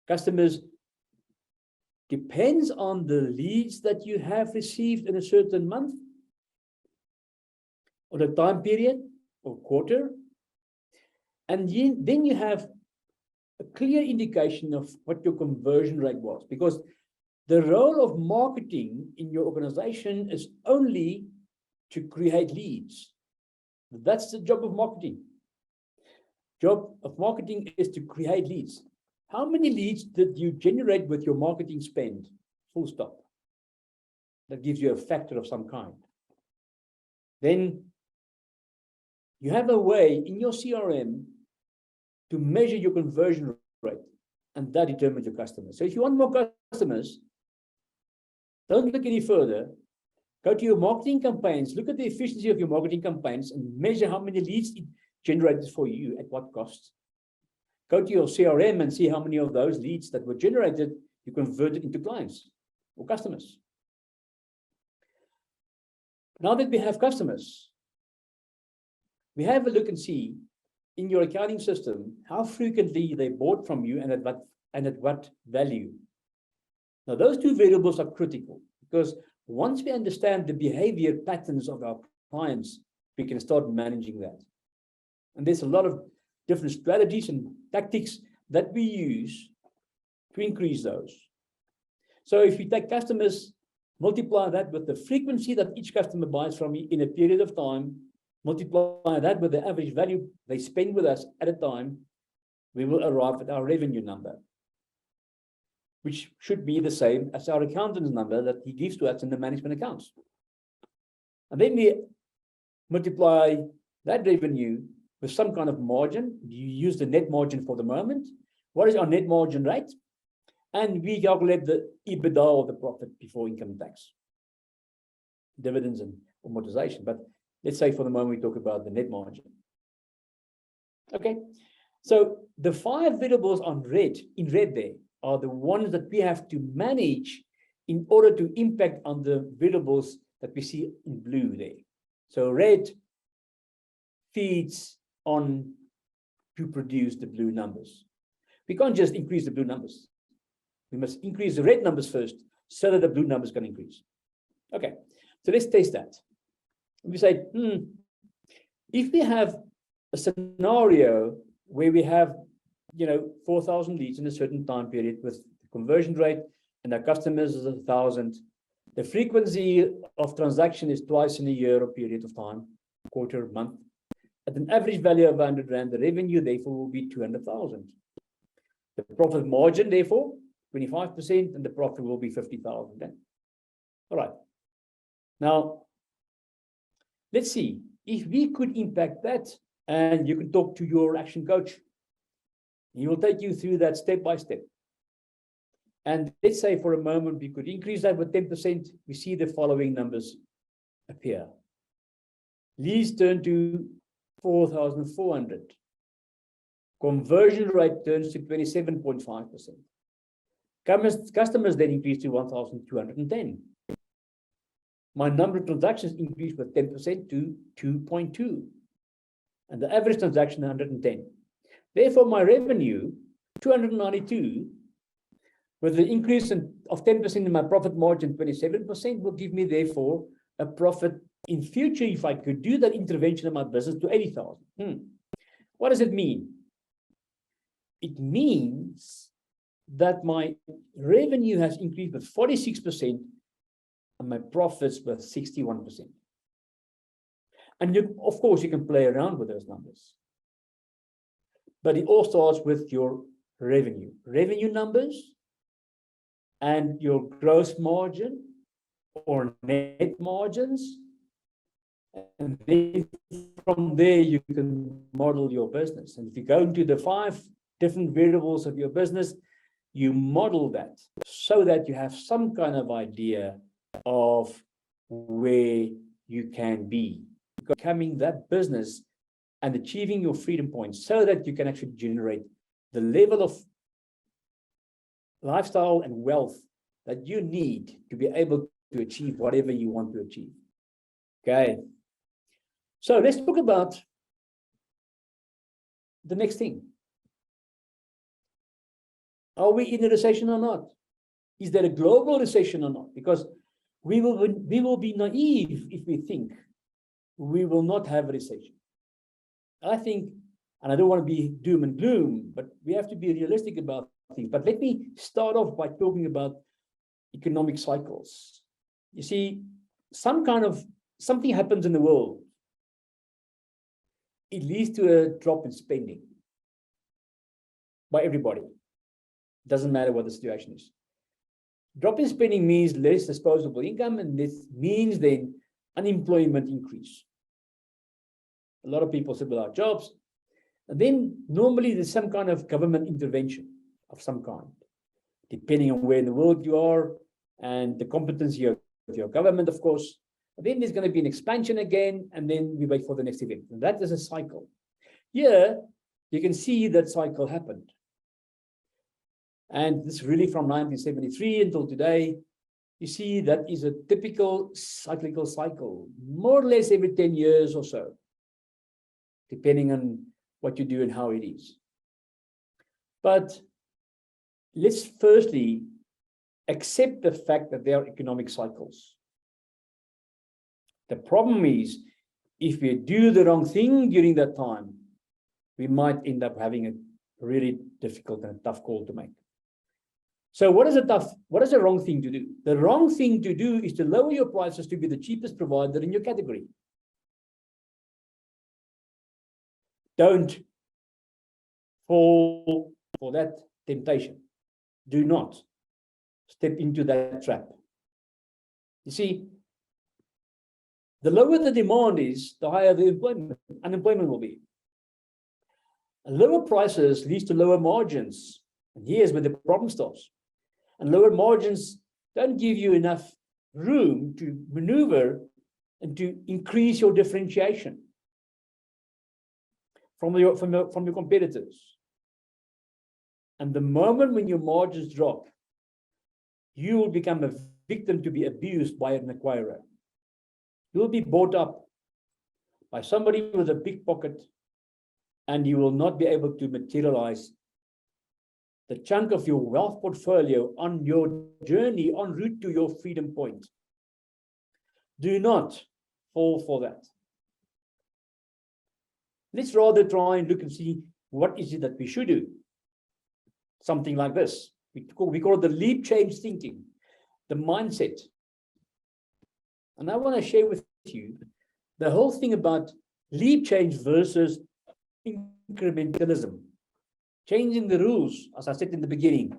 Customers depends on the leads that you have received in a certain month, or the time period, or quarter. And then you have a clear indication of what your conversion rate was, because the role of marketing in your organization is only to create leads. That's the job of marketing. Job of marketing is to create leads. How many leads did you generate with your marketing spend? Full stop. That gives you a factor of some kind. Then you have a way in your CRM to measure your conversion rate, and that determines your customers. So if you want more customers, don't look any further. Go to your marketing campaigns, look at the efficiency of your marketing campaigns and measure how many leads it generated for you at what cost. Go to your CRM and see how many of those leads that were generated you converted into clients or customers. Now that we have customers, we have a look and see in your accounting system how frequently they bought from you and at what value. Now, those two variables are critical, because once we understand the behavior patterns of our clients, we can start managing that. And there's a lot of different strategies and tactics that we use to increase those. So if you take customers, multiply that with the frequency that each customer buys from you in a period of time, multiply that with the average value they spend with us at a time, we will arrive at our revenue number, which should be the same as our accountant's number that he gives to us in the management accounts. And then we multiply that revenue with some kind of margin. You use the net margin for the moment. What is our net margin rate? And we calculate the EBITDA, or the profit before income tax, dividends and amortization. But let's say for the moment we talk about the net margin. Okay, so the 5 variables in red there are the ones that we have to manage in order to impact on the variables that we see in blue there. So red feeds on to produce the blue numbers. We can't just increase the blue numbers. We must increase the red numbers first so that the blue numbers can increase. Okay, so let's test that. We say, if we have a scenario where we have 4,000 leads in a certain time period with the conversion rate and our customers is 1,000, the frequency of transaction is twice in a year or period of time, quarter, month. At an average value of 100 Rand, the revenue therefore will be 200,000. The profit margin, therefore, 25%, and the profit will be 50,000 then. All right. Now, let's see if we could impact that, and you can talk to your action coach. He will take you through that step by step. And let's say for a moment we could increase that with 10%. We see the following numbers appear. Leads turn to 4,400. Conversion rate turns to 27.5%. Customers then increase to 1,210. My number of transactions increased with 10% to 2.2. And the average transaction, 110. Therefore, my revenue, 292, with the increase of 10% in my profit margin, 27%, will give me, therefore, a profit in future, if I could do that intervention in my business, to 80,000. What does it mean? It means that my revenue has increased with 46% and my profits with 61%. And of course, you can play around with those numbers. But it all starts with your revenue numbers, and your gross margin or net margins. And then from there, you can model your business. And if you go into the 5 different variables of your business, you model that so that you have some kind of idea of where you can be, becoming that business and achieving your freedom points so that you can actually generate the level of lifestyle and wealth that you need to be able to achieve whatever you want to achieve. Okay. So let's talk about the next thing. Are we in a recession or not? Is there a global recession or not? Because we will be naive if we think we will not have a recession. I think, and I don't want to be doom and gloom, but we have to be realistic about things. But let me start off by talking about economic cycles. You see, something happens in the world. It leads to a drop in spending by everybody. Doesn't matter what the situation is. Drop in spending means less disposable income, and this means then unemployment increase. A lot of people sit without jobs. And then normally there's some kind of government intervention of some kind, depending on where in the world you are and the competency of your government, of course. And then there's going to be an expansion again, and then we wait for the next event. And that is a cycle. Here, you can see that cycle happened. And this really from 1973 until today, you see that is a typical cyclical cycle, more or less every 10 years or so, depending on what you do and how it is. But let's firstly accept the fact that there are economic cycles. The problem is, if we do the wrong thing during that time, we might end up having a really difficult and tough call to make. So what is the wrong thing to do? The wrong thing to do is to lower your prices to be the cheapest provider in your category. Don't fall for that temptation. Do not step into that trap. You see, the lower the demand is, the higher the unemployment will be. And lower prices leads to lower margins. And here's where the problem starts. And lower margins don't give you enough room to maneuver and to increase your differentiation from your competitors. And the moment when your margins drop, you will become a victim to be abused by an acquirer. You will be bought up by somebody with a big pocket, and you will not be able to materialize the chunk of your wealth portfolio on your journey en route to your freedom point. Do not fall for that. Let's rather try and look and see what is it that we should do. Something like this. We call it the leap change thinking, the mindset. And I want to share with you the whole thing about leap change versus incrementalism. changing the rules, as I said in the beginning.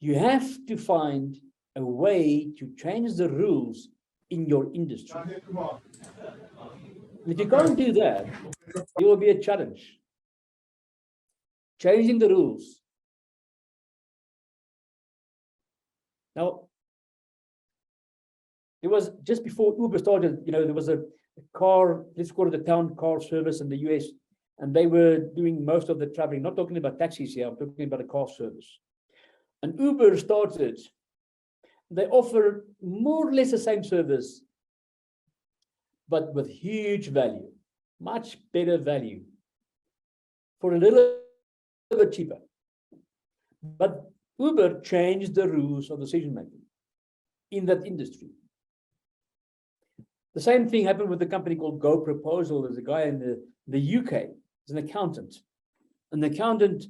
You have to find a way to change the rules in your industry. If you can't do that, it will be a challenge. Changing the rules. Now, it was just before Uber started, there was a car, let's call it a town car service in the US, and they were doing most of the traveling. Not talking about taxis here, I'm talking about a car service. And Uber started, they offer more or less the same service, but with huge value, much better value for a little bit cheaper. But Uber changed the rules of decision making in that industry. The same thing happened with a company called Go Proposal. There's a guy in the UK, he's an accountant. An accountant,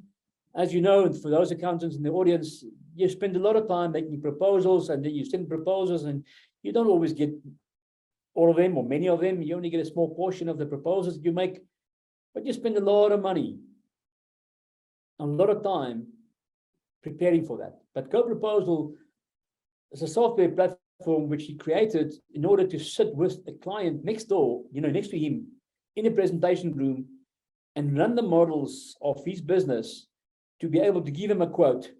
as you know, and for those accountants in the audience, you spend a lot of time making proposals, and then you send proposals, and you don't always get all of them or many of them. You only get a small portion of the proposals you make, but you spend a lot of money, a lot of time preparing for that. But Go Proposal is a software platform which he created in order to sit with a client next door, next to him in a presentation room and run the models of his business to be able to give him a quote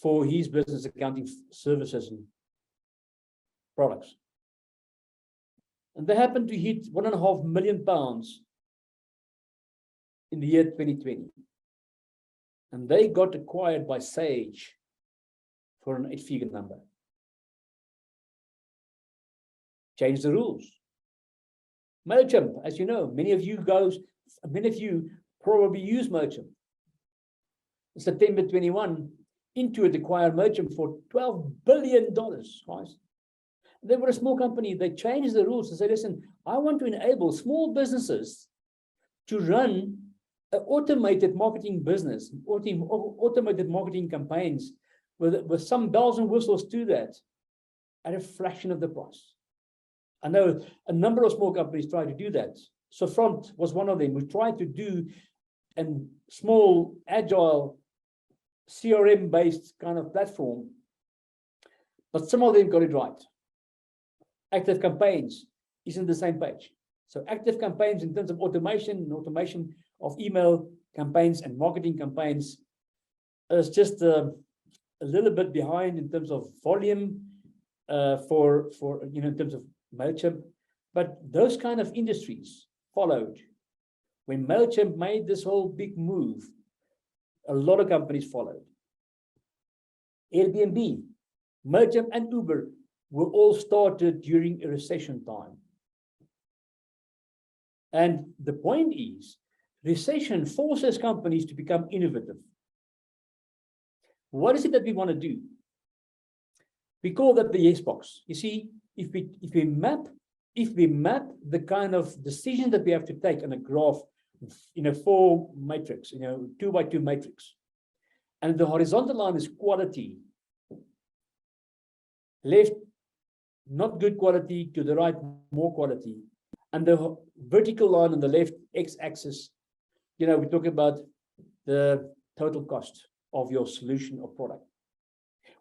for his business accounting services and products. And they happened to hit £1.5 million in the year 2020. And they got acquired by Sage for an 8-figure number. Change the rules. MailChimp, as you know, many of you probably use MailChimp. In September 21, Intuit acquired MailChimp for $12 billion, guys. They were a small company. They changed the rules to say, listen, I want to enable small businesses to run an automated marketing business, automated marketing campaigns with some bells and whistles to that at a fraction of the price. I know a number of small companies try to do that. Sofront was one of them who tried to do a small, agile, CRM-based kind of platform, but some of them got it right. Active Campaigns isn't the same page. So Active Campaigns in terms of automation of email campaigns and marketing campaigns is just a little bit behind in terms of volume for in terms of MailChimp. But those kind of industries followed. When MailChimp made this whole big move, a lot of companies followed. Airbnb, MailChimp, and Uber were all started during a recession time. And the point is, recession forces companies to become innovative. What is it that we want to do? We call that the yes box. You see, if we map the kind of decision that we have to take in a graph, in a 4 matrix, 2x2 matrix, and the horizontal line is quality, left, not good quality, to the right, more quality, and the vertical line on the left, x-axis, we talk about the total cost of your solution or product.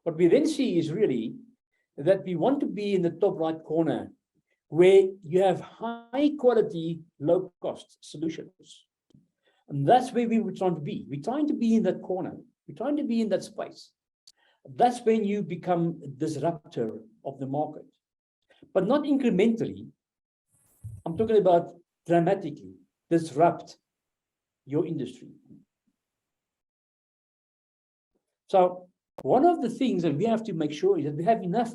What we then see is really that we want to be in the top right corner where you have high quality, low cost solutions. And that's where we were trying to be. We're trying to be in that corner. We're trying to be in that space. That's when you become a disruptor of the market, but not incrementally. I'm talking about dramatically disrupt your industry. So one of the things that we have to make sure is that we have enough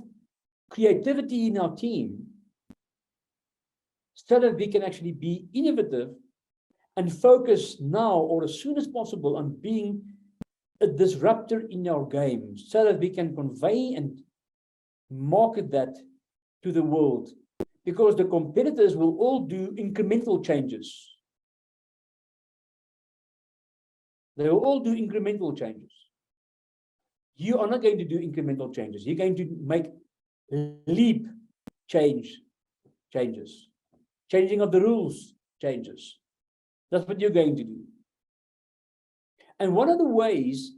creativity in our team so that we can actually be innovative and focus now or as soon as possible on being a disruptor in our game so that we can convey and market that to the world, because the competitors will all do incremental changes. They will all do incremental changes. You are not going to do incremental changes. You're going to make leap changes. Changing of the rules changes. That's what you're going to do. And one of the ways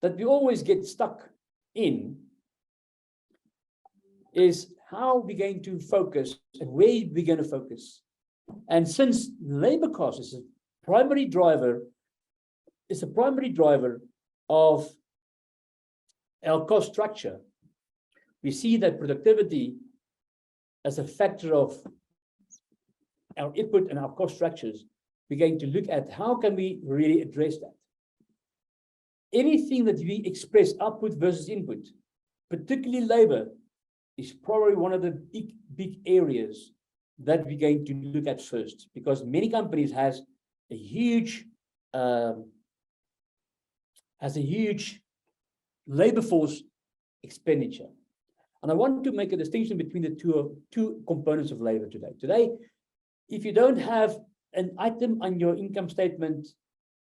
that we always get stuck in is how we're going to focus and where we're going to focus. And since labor cost is a primary driver of our cost structure, we see that productivity as a factor of our input and our cost structures. We're going to look at how can we really address that. Anything that we express output versus input, particularly labor, is probably one of the big areas that we're going to look at first, because many companies has a huge labor force expenditure. And I want to make a distinction between the two components of labor today. Today, if you don't have an item on your income statement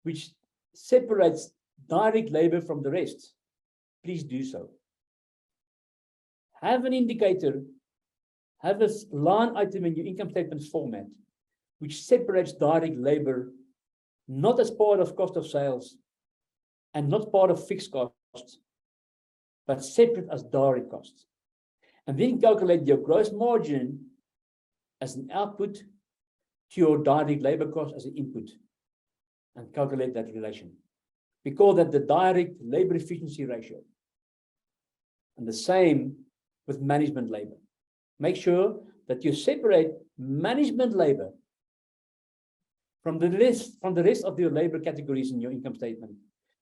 which separates direct labor from the rest, please do so. Have an indicator, have a line item in your income statement format which separates direct labor, not as part of cost of sales and not part of fixed costs, but separate as direct costs. And then calculate your gross margin as an output to your direct labor cost as an input, and calculate that relation. We call that the direct labor efficiency ratio. And the same with management labor. Make sure that you separate management labor from the rest of your labor categories in your income statement,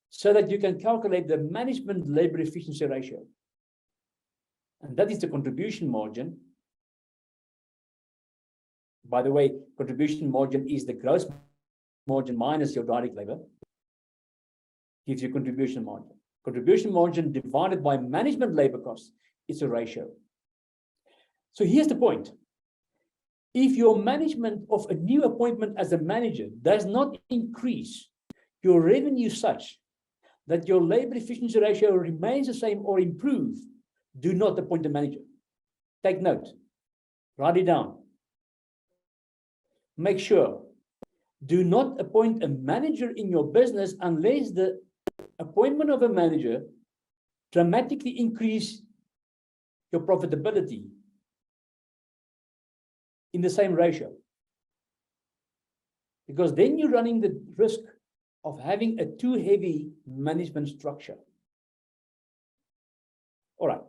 so that you can calculate the management labor efficiency ratio. And that is the contribution margin. By the way, contribution margin is the gross margin minus your direct labor, gives you contribution margin. Contribution margin divided by management labor costs is a ratio. So here's the point. If your management of a new appointment as a manager does not increase your revenue such that your labor efficiency ratio remains the same or improve, do not appoint a manager. Take note, write it down. Make sure, do not appoint a manager in your business unless the appointment of a manager dramatically increase your profitability in the same ratio. Because then you're running the risk of having a too heavy management structure. All right.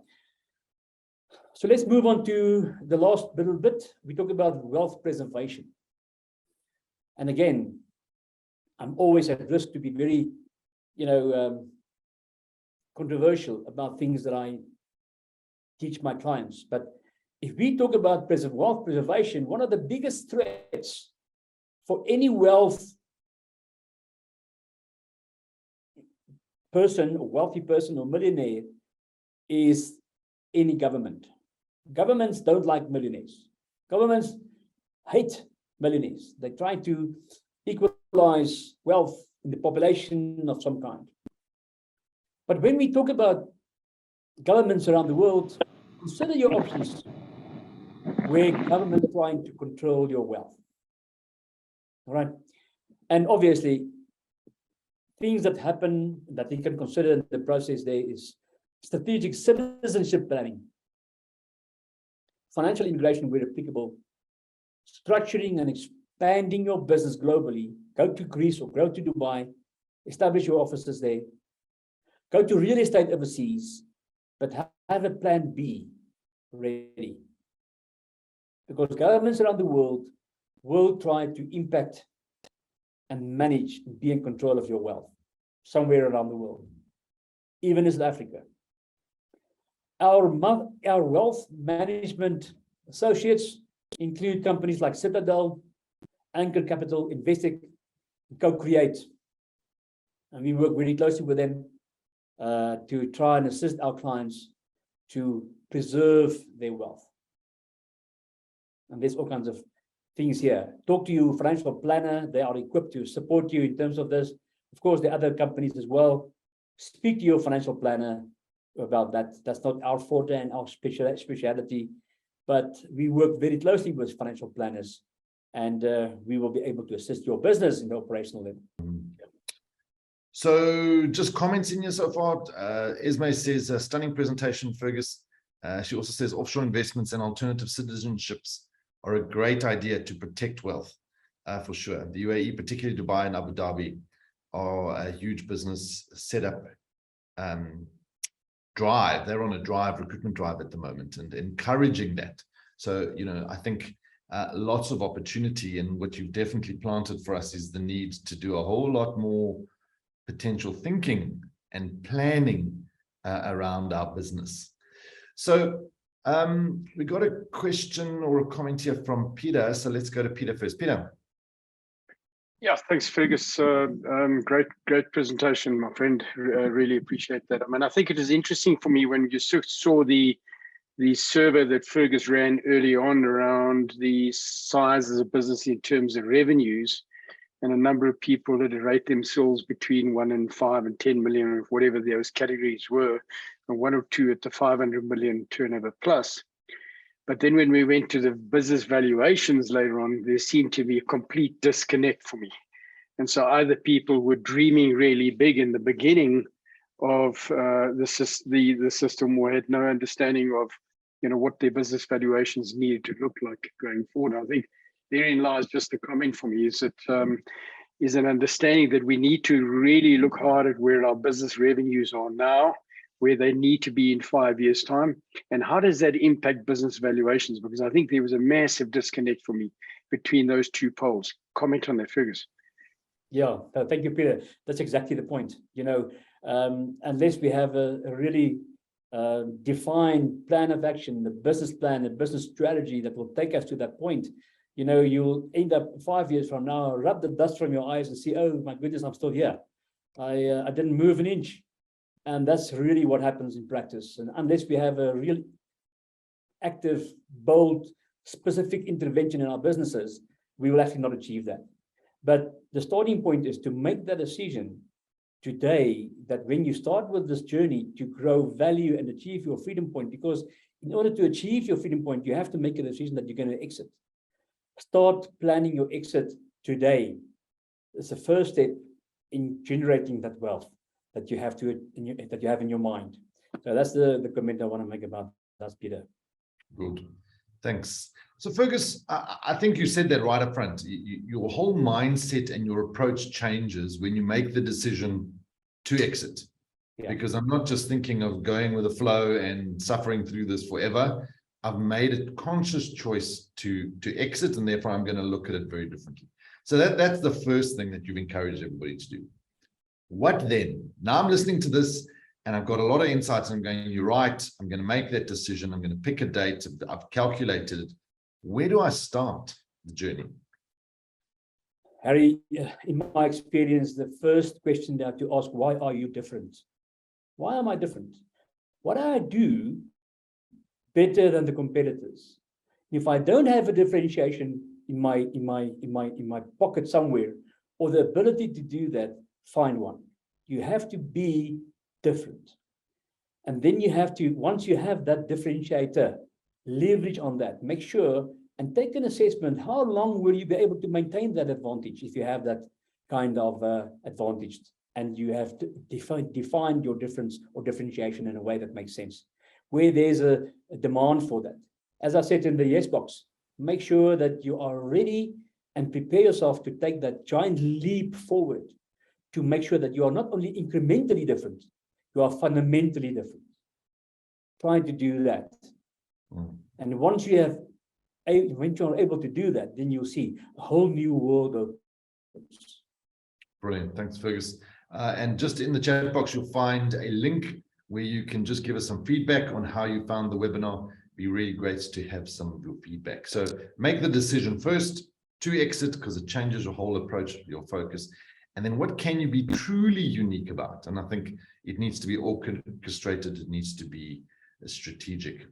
So let's move on to the last little bit. We talk about wealth preservation. And again, I'm always at risk to be very, controversial about things that I teach my clients. But if we talk about wealth preservation, one of the biggest threats for any wealth person or wealthy person or millionaire is any government. Governments don't like millionaires. Governments hate millionaires. They try to equalize wealth in the population of some kind. But when we talk about governments around the world, consider your options where government is trying to control your wealth. All right. And obviously, things that happen that you can consider in the process there is strategic citizenship planning, financial integration where applicable, structuring and expanding your business globally. Go to Greece or go to Dubai, establish your offices there. Go to real estate overseas, but have a plan B ready. Because governments around the world will try to impact and manage and be in control of your wealth somewhere around the world, even in South Africa. Our wealth management associates include companies like Citadel, Anchor Capital, Investec, Co-Create. And we work really closely with them to try and assist our clients to preserve their wealth. And there's all kinds of things here. Talk to your financial planner. They are equipped to support you in terms of this. Of course, there are other companies as well. Speak to your financial planner about that. That's not our forte and our speciality, but we work very closely with financial planners, and we will be able to assist your business in the operational level. So just comments in here so far. Esme says, stunning presentation, Fergus. She also says offshore investments and alternative citizenships are a great idea to protect wealth, for sure. The UAE, particularly Dubai and Abu Dhabi, are a huge business setup drive. They're on a recruitment drive at the moment, and encouraging that. So, I think lots of opportunity, and what you've definitely planted for us is the need to do a whole lot more potential thinking and planning around our business. So we got a question or a comment here from Peter. So let's go to Peter first. Peter. Yeah, thanks, Fergus. Great presentation, my friend. Really appreciate that. I mean, I think it is interesting for me when you saw the survey that Fergus ran early on around the size of the business in terms of revenues, and a number of people that rate themselves between 1 and 5 and 10 million, or whatever those categories were, and 1 or 2 at the 500 million turnover plus. But then when we went to the business valuations later on, there seemed to be a complete disconnect for me. And so either people were dreaming really big in the beginning of the system, or had no understanding of what their business valuations needed to look like going forward. I think therein lies just a comment for me, is an understanding that we need to really look hard at where our business revenues are now, where they need to be in 5 years' time, and how does that impact business valuations? Because I think there was a massive disconnect for me between those two poles. Comment on that, Fergus. Yeah, thank you, Peter. That's exactly the point. Unless we have a really defined plan of action, the business plan, the business strategy that will take us to that point, you'll end up 5 years from now, rub the dust from your eyes and see, oh my goodness, I'm still here. I didn't move an inch. And that's really what happens in practice. And unless we have a real active, bold, specific intervention in our businesses, we will actually not achieve that. But the starting point is to make that decision today, that when you start with this journey to grow value and achieve your freedom point, because in order to achieve your freedom point, you have to make a decision that you're going to exit. Start planning your exit today. It's the first step in generating that wealth that you have in your mind. So that's the comment I want to make about that, Peter. Good, thanks. So Fergus, I think you said that right up front. Your whole mindset and your approach changes when you make the decision to exit. Yeah. Because I'm not just thinking of going with the flow and suffering through this forever. I've made a conscious choice to exit, and therefore I'm going to look at it very differently. So that's the first thing that you've encouraged everybody to do. What then? Now I'm listening to this and I've got a lot of insights, and I'm going, you're right, I'm going to make that decision. I'm going to pick a date. I've calculated it. Where do I start the journey? Harry, in my experience, the first question they have to ask, why are you different? Why am I different? What do I do better than the competitors? If I don't have a differentiation in my pocket somewhere, or the ability to do that, find one. You have to be different. And then you have to, once you have that differentiator, leverage on that, make sure and take an assessment. How long will you be able to maintain that advantage if you have that kind of advantage? And you have to define your difference or differentiation in a way that makes sense, where there's a demand for that. As I said in the yes box, make sure that you are ready and prepare yourself to take that giant leap forward, to make sure that you are not only incrementally different, you are fundamentally different. Trying to do that. And once you are able to do that, then you'll see a whole new world of. Brilliant. Thanks, Fergus. And just in the chat box, you'll find a link where you can just give us some feedback on how you found the webinar. It'd be really great to have some of your feedback. So make the decision first to exit, because it changes your whole approach, your focus. And then what can you be truly unique about? And I think it needs to be orchestrated. It needs to be strategic.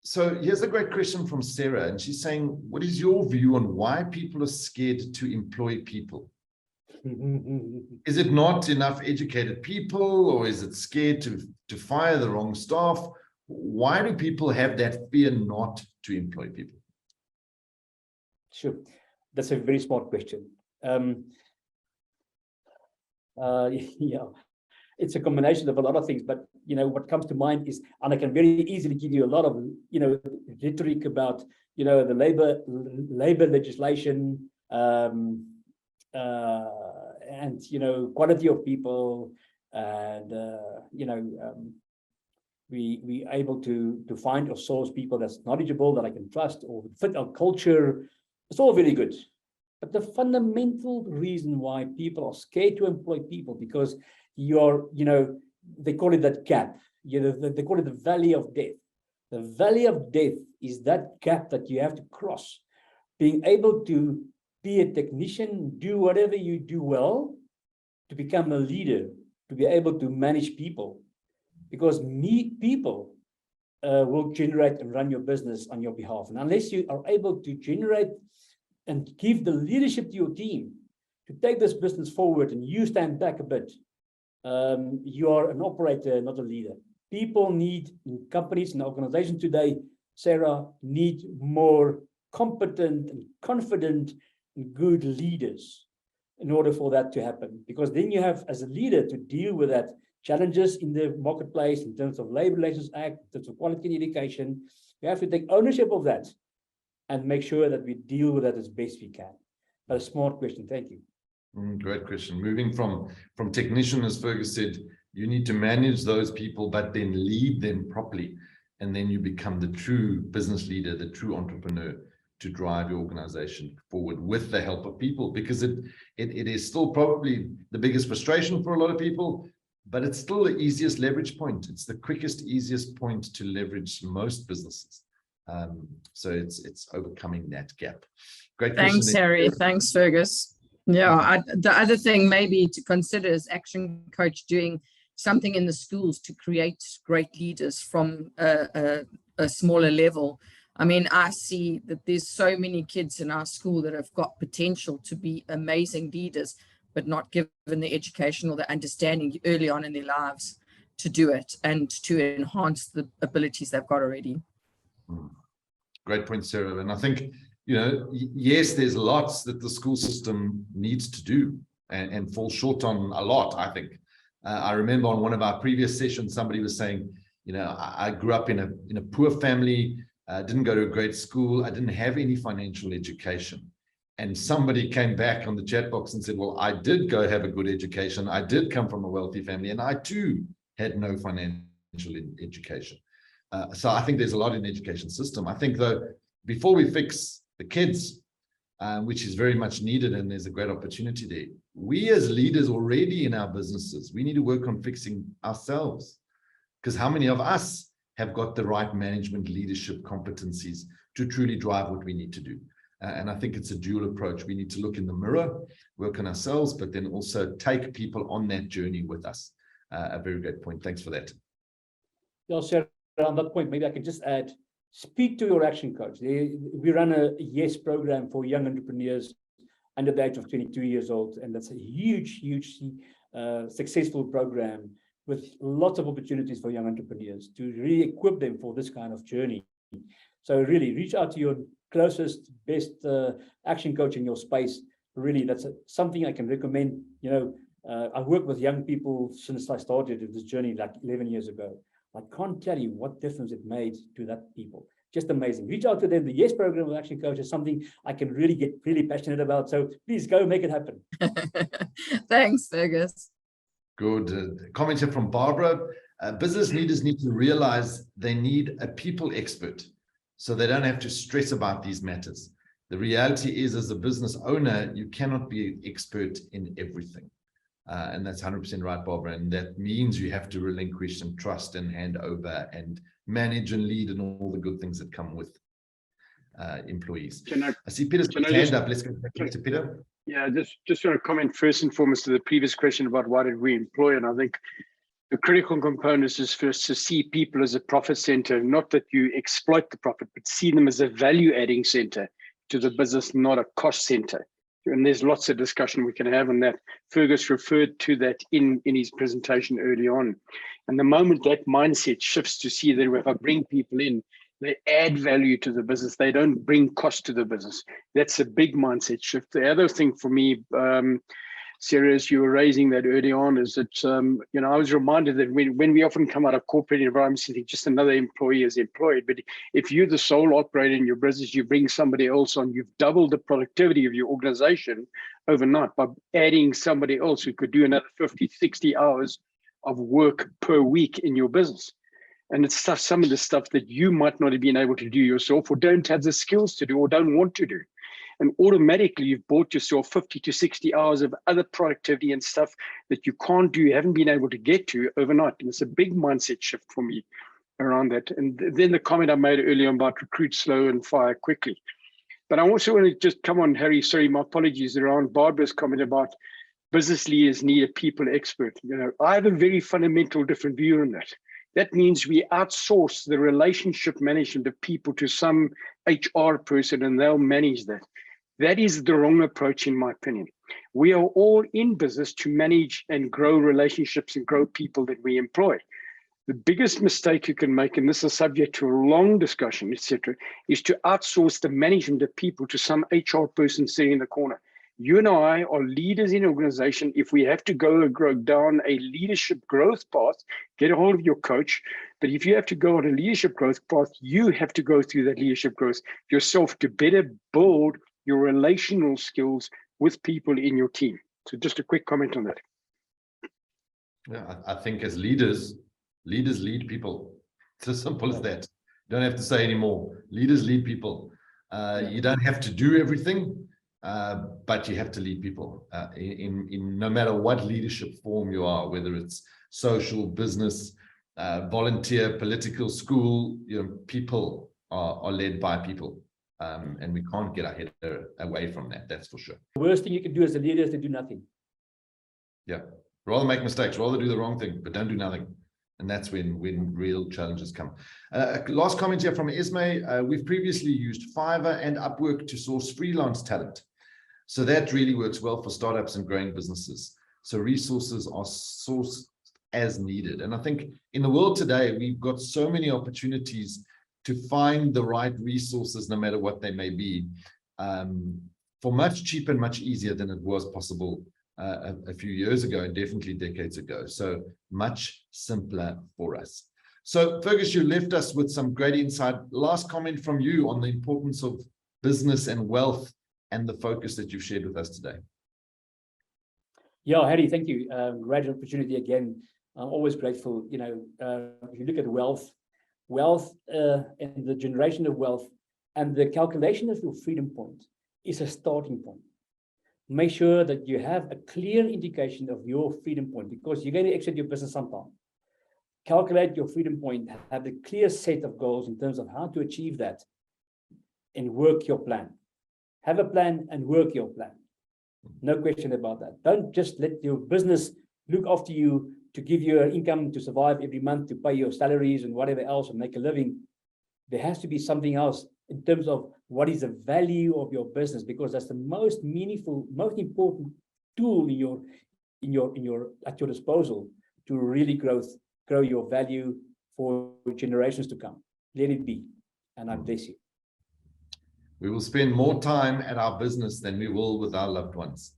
So here's a great question from Sarah, and she's saying, what is your view on why people are scared to employ people? Is it not enough educated people, or is it scared to fire the wrong staff? Why do people have that fear not to employ people? Sure, that's a very smart question. Yeah, it's a combination of a lot of things, but what comes to mind is, and I can very easily give you a lot of rhetoric about the labor legislation, and quality of people, and we able to find or source people that's knowledgeable, that I can trust, or fit our culture. It's all very good, but the fundamental reason why people are scared to employ people, because they call it that gap. They call it the valley of death. The valley of death is that gap that you have to cross. Being able to be a technician, do whatever you do well, to become a leader, to be able to manage people. Because people will generate and run your business on your behalf. And unless you are able to generate and give the leadership to your team to take this business forward, and you stand back a bit, you are an operator, not a leader. People need, in companies and organizations today, Sarah, need more competent and confident and good leaders in order for that to happen. Because then you have, as a leader, to deal with that challenges in the marketplace in terms of Labor Relations Act, in terms of quality in education. You have to take ownership of that and make sure that we deal with that as best we can. But a smart question. Thank you. Great question. Moving from technician, as Fergus said, you need to manage those people, but then lead them properly. And then you become the true business leader, the true entrepreneur, to drive your organization forward with the help of people, because it is still probably the biggest frustration for a lot of people, but it's still the easiest leverage point. It's the quickest, easiest point to leverage most businesses. So it's overcoming that gap. Great question. Thanks, Harry. Thanks, Fergus. Yeah, the other thing maybe to consider is ActionCOACH doing something in the schools to create great leaders from a smaller level. I mean, I see that there's so many kids in our school that have got potential to be amazing leaders, but not given the education or the understanding early on in their lives to do it and to enhance the abilities they've got already. Great point, Sarah. And I think, yes, there's lots that the school system needs to do and fall short on a lot, I think. I remember on one of our previous sessions, somebody was saying, I grew up in a poor family, didn't go to a great school, I didn't have any financial education. And somebody came back on the chat box and said, well, I did go have a good education. I did come from a wealthy family, and I too had no financial education. So I think there's a lot in the education system. I think, though, before we fix the kids, which is very much needed, and there's a great opportunity there, we as leaders already in our businesses, we need to work on fixing ourselves. Because how many of us have got the right management leadership competencies to truly drive what we need to do? And I think it's a dual approach. We need to look in the mirror, work on ourselves, but then also take people on that journey with us. A very great point. Thanks for that. Yeah, Sarah, on that point, maybe I can just add, speak to your action coach. We run a YES program for young entrepreneurs under the age of 22 years old. And that's a hugely successful program with lots of opportunities for young entrepreneurs to really equip them for this kind of journey. So really reach out to your closest, best action coach in your space. Really, that's something I can recommend. I've worked with young people since I started this journey like 11 years ago. I can't tell you what difference it made to that people. Just amazing. Reach out to them. The YES program with ActionCOACH is something I can really get really passionate about. So please go make it happen. Thanks, Fergus. Good. Comment here from Barbara. Business leaders need to realize they need a people expert, so they don't have to stress about these matters. The reality is, as a business owner, you cannot be an expert in everything. And that's 100% right, Barbara. And that means you have to relinquish and trust and hand over and manage and lead and all the good things that come with employees. I see Peter's hand up. Let's go back to Peter. Yeah, just want to comment first and foremost to the previous question about why did we employ. And I think the critical component is first to see people as a profit center, not that you exploit the profit, but see them as a value-adding center to the business, not a cost center. And there's lots of discussion we can have on that. Fergus referred to that in his presentation early on. And the moment that mindset shifts to see that if I bring people in, they add value to the business, they don't bring cost to the business. That's a big mindset shift. The other thing for me, Sarah, as you were raising that early on, is that, I was reminded that when we often come out of corporate environments, you think just another employee is employed. But if you're the sole operator in your business, you bring somebody else on, you've doubled the productivity of your organization overnight by adding somebody else who could do another 50, 60 hours of work per week in your business. And it's some of the stuff that you might not have been able to do yourself, or don't have the skills to do, or don't want to do. And automatically you've bought yourself 50 to 60 hours of other productivity and stuff that you can't do, you haven't been able to get to overnight. And it's a big mindset shift for me around that. And then the comment I made earlier about recruit slow and fire quickly. But I also want to just come on, Harry, sorry, my apologies, around Barbara's comment about business leaders need a people expert. I have a very fundamental different view on that. That means we outsource the relationship management of people to some HR person and they'll manage that. That is the wrong approach, in my opinion. We are all in business to manage and grow relationships and grow people that we employ. The biggest mistake you can make, and this is subject to a long discussion, etc., is to outsource the management of people to some HR person sitting in the corner. You and I are leaders in an organization. If we have to go down a leadership growth path, get a hold of your coach. But if you have to go on a leadership growth path, you have to go through that leadership growth yourself to better build your relational skills with people in your team. So just a quick comment on that. Yeah, I think as leaders lead people. It's as simple as that. You don't have to say any more. Leaders lead people. You don't have to do everything. But you have to lead people in no matter what leadership form you are, whether it's social, business, volunteer, political, school. People are led by people, and we can't get our head away from that. That's for sure. The worst thing you can do as a leader is to do nothing. Yeah, rather make mistakes, rather do the wrong thing, but don't do nothing. And that's when real challenges come. Last comment here from Esme. We've previously used Fiverr and Upwork to source freelance talent. So that really works well for startups and growing businesses. So resources are sourced as needed. And I think in the world today, we've got so many opportunities to find the right resources, no matter what they may be, for much cheaper and much easier than it was possible a few years ago, and definitely decades ago. So much simpler for us. So Fergus, you left us with some great insight. Last comment from you on the importance of business and wealth and the focus that you've shared with us today. Yeah, Harry, thank you. Great opportunity again. I'm always grateful. If you look at wealth and the generation of wealth and the calculation of your freedom point is a starting point. Make sure that you have a clear indication of your freedom point, because you're going to exit your business sometime. Calculate your freedom point, have a clear set of goals in terms of how to achieve that, and work your plan. Have a plan and work your plan. No question about that. Don't just let your business look after you to give you an income to survive every month, to pay your salaries and whatever else and make a living. There has to be something else in terms of what is the value of your business, because that's the most meaningful, most important tool in your at your disposal to really grow your value for generations to come. Let it be, and I bless you. We will spend more time at our business than we will with our loved ones,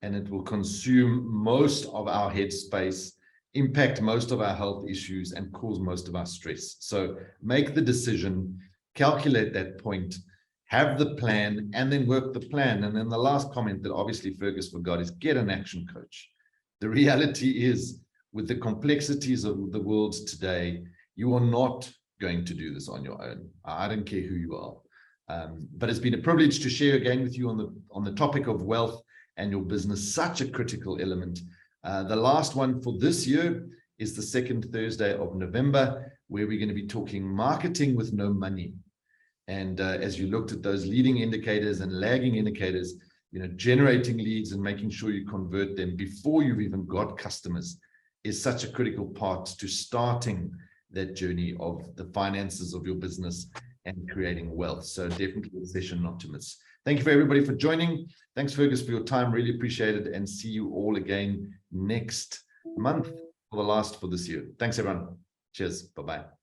and it will consume most of our headspace, impact most of our health issues, and cause most of our stress. So make the decision, calculate that point, have the plan, and then work the plan. And then the last comment that obviously Fergus forgot is get an action coach. The reality is, with the complexities of the world today, you are not going to do this on your own. I don't care who you are. But it's been a privilege to share again with you on the topic of wealth and your business, such a critical element. The last one for this year is the second Thursday of November, where we're going to be talking marketing with no money. And as you looked at those leading indicators and lagging indicators, generating leads and making sure you convert them before you've even got customers is such a critical part to starting that journey of the finances of your business and creating wealth. So definitely a session not to miss. Thank you for everybody for joining. Thanks, Fergus, for your time. Really appreciate it. And see you all again next month for the last for this year. Thanks, everyone. Cheers. Bye-bye.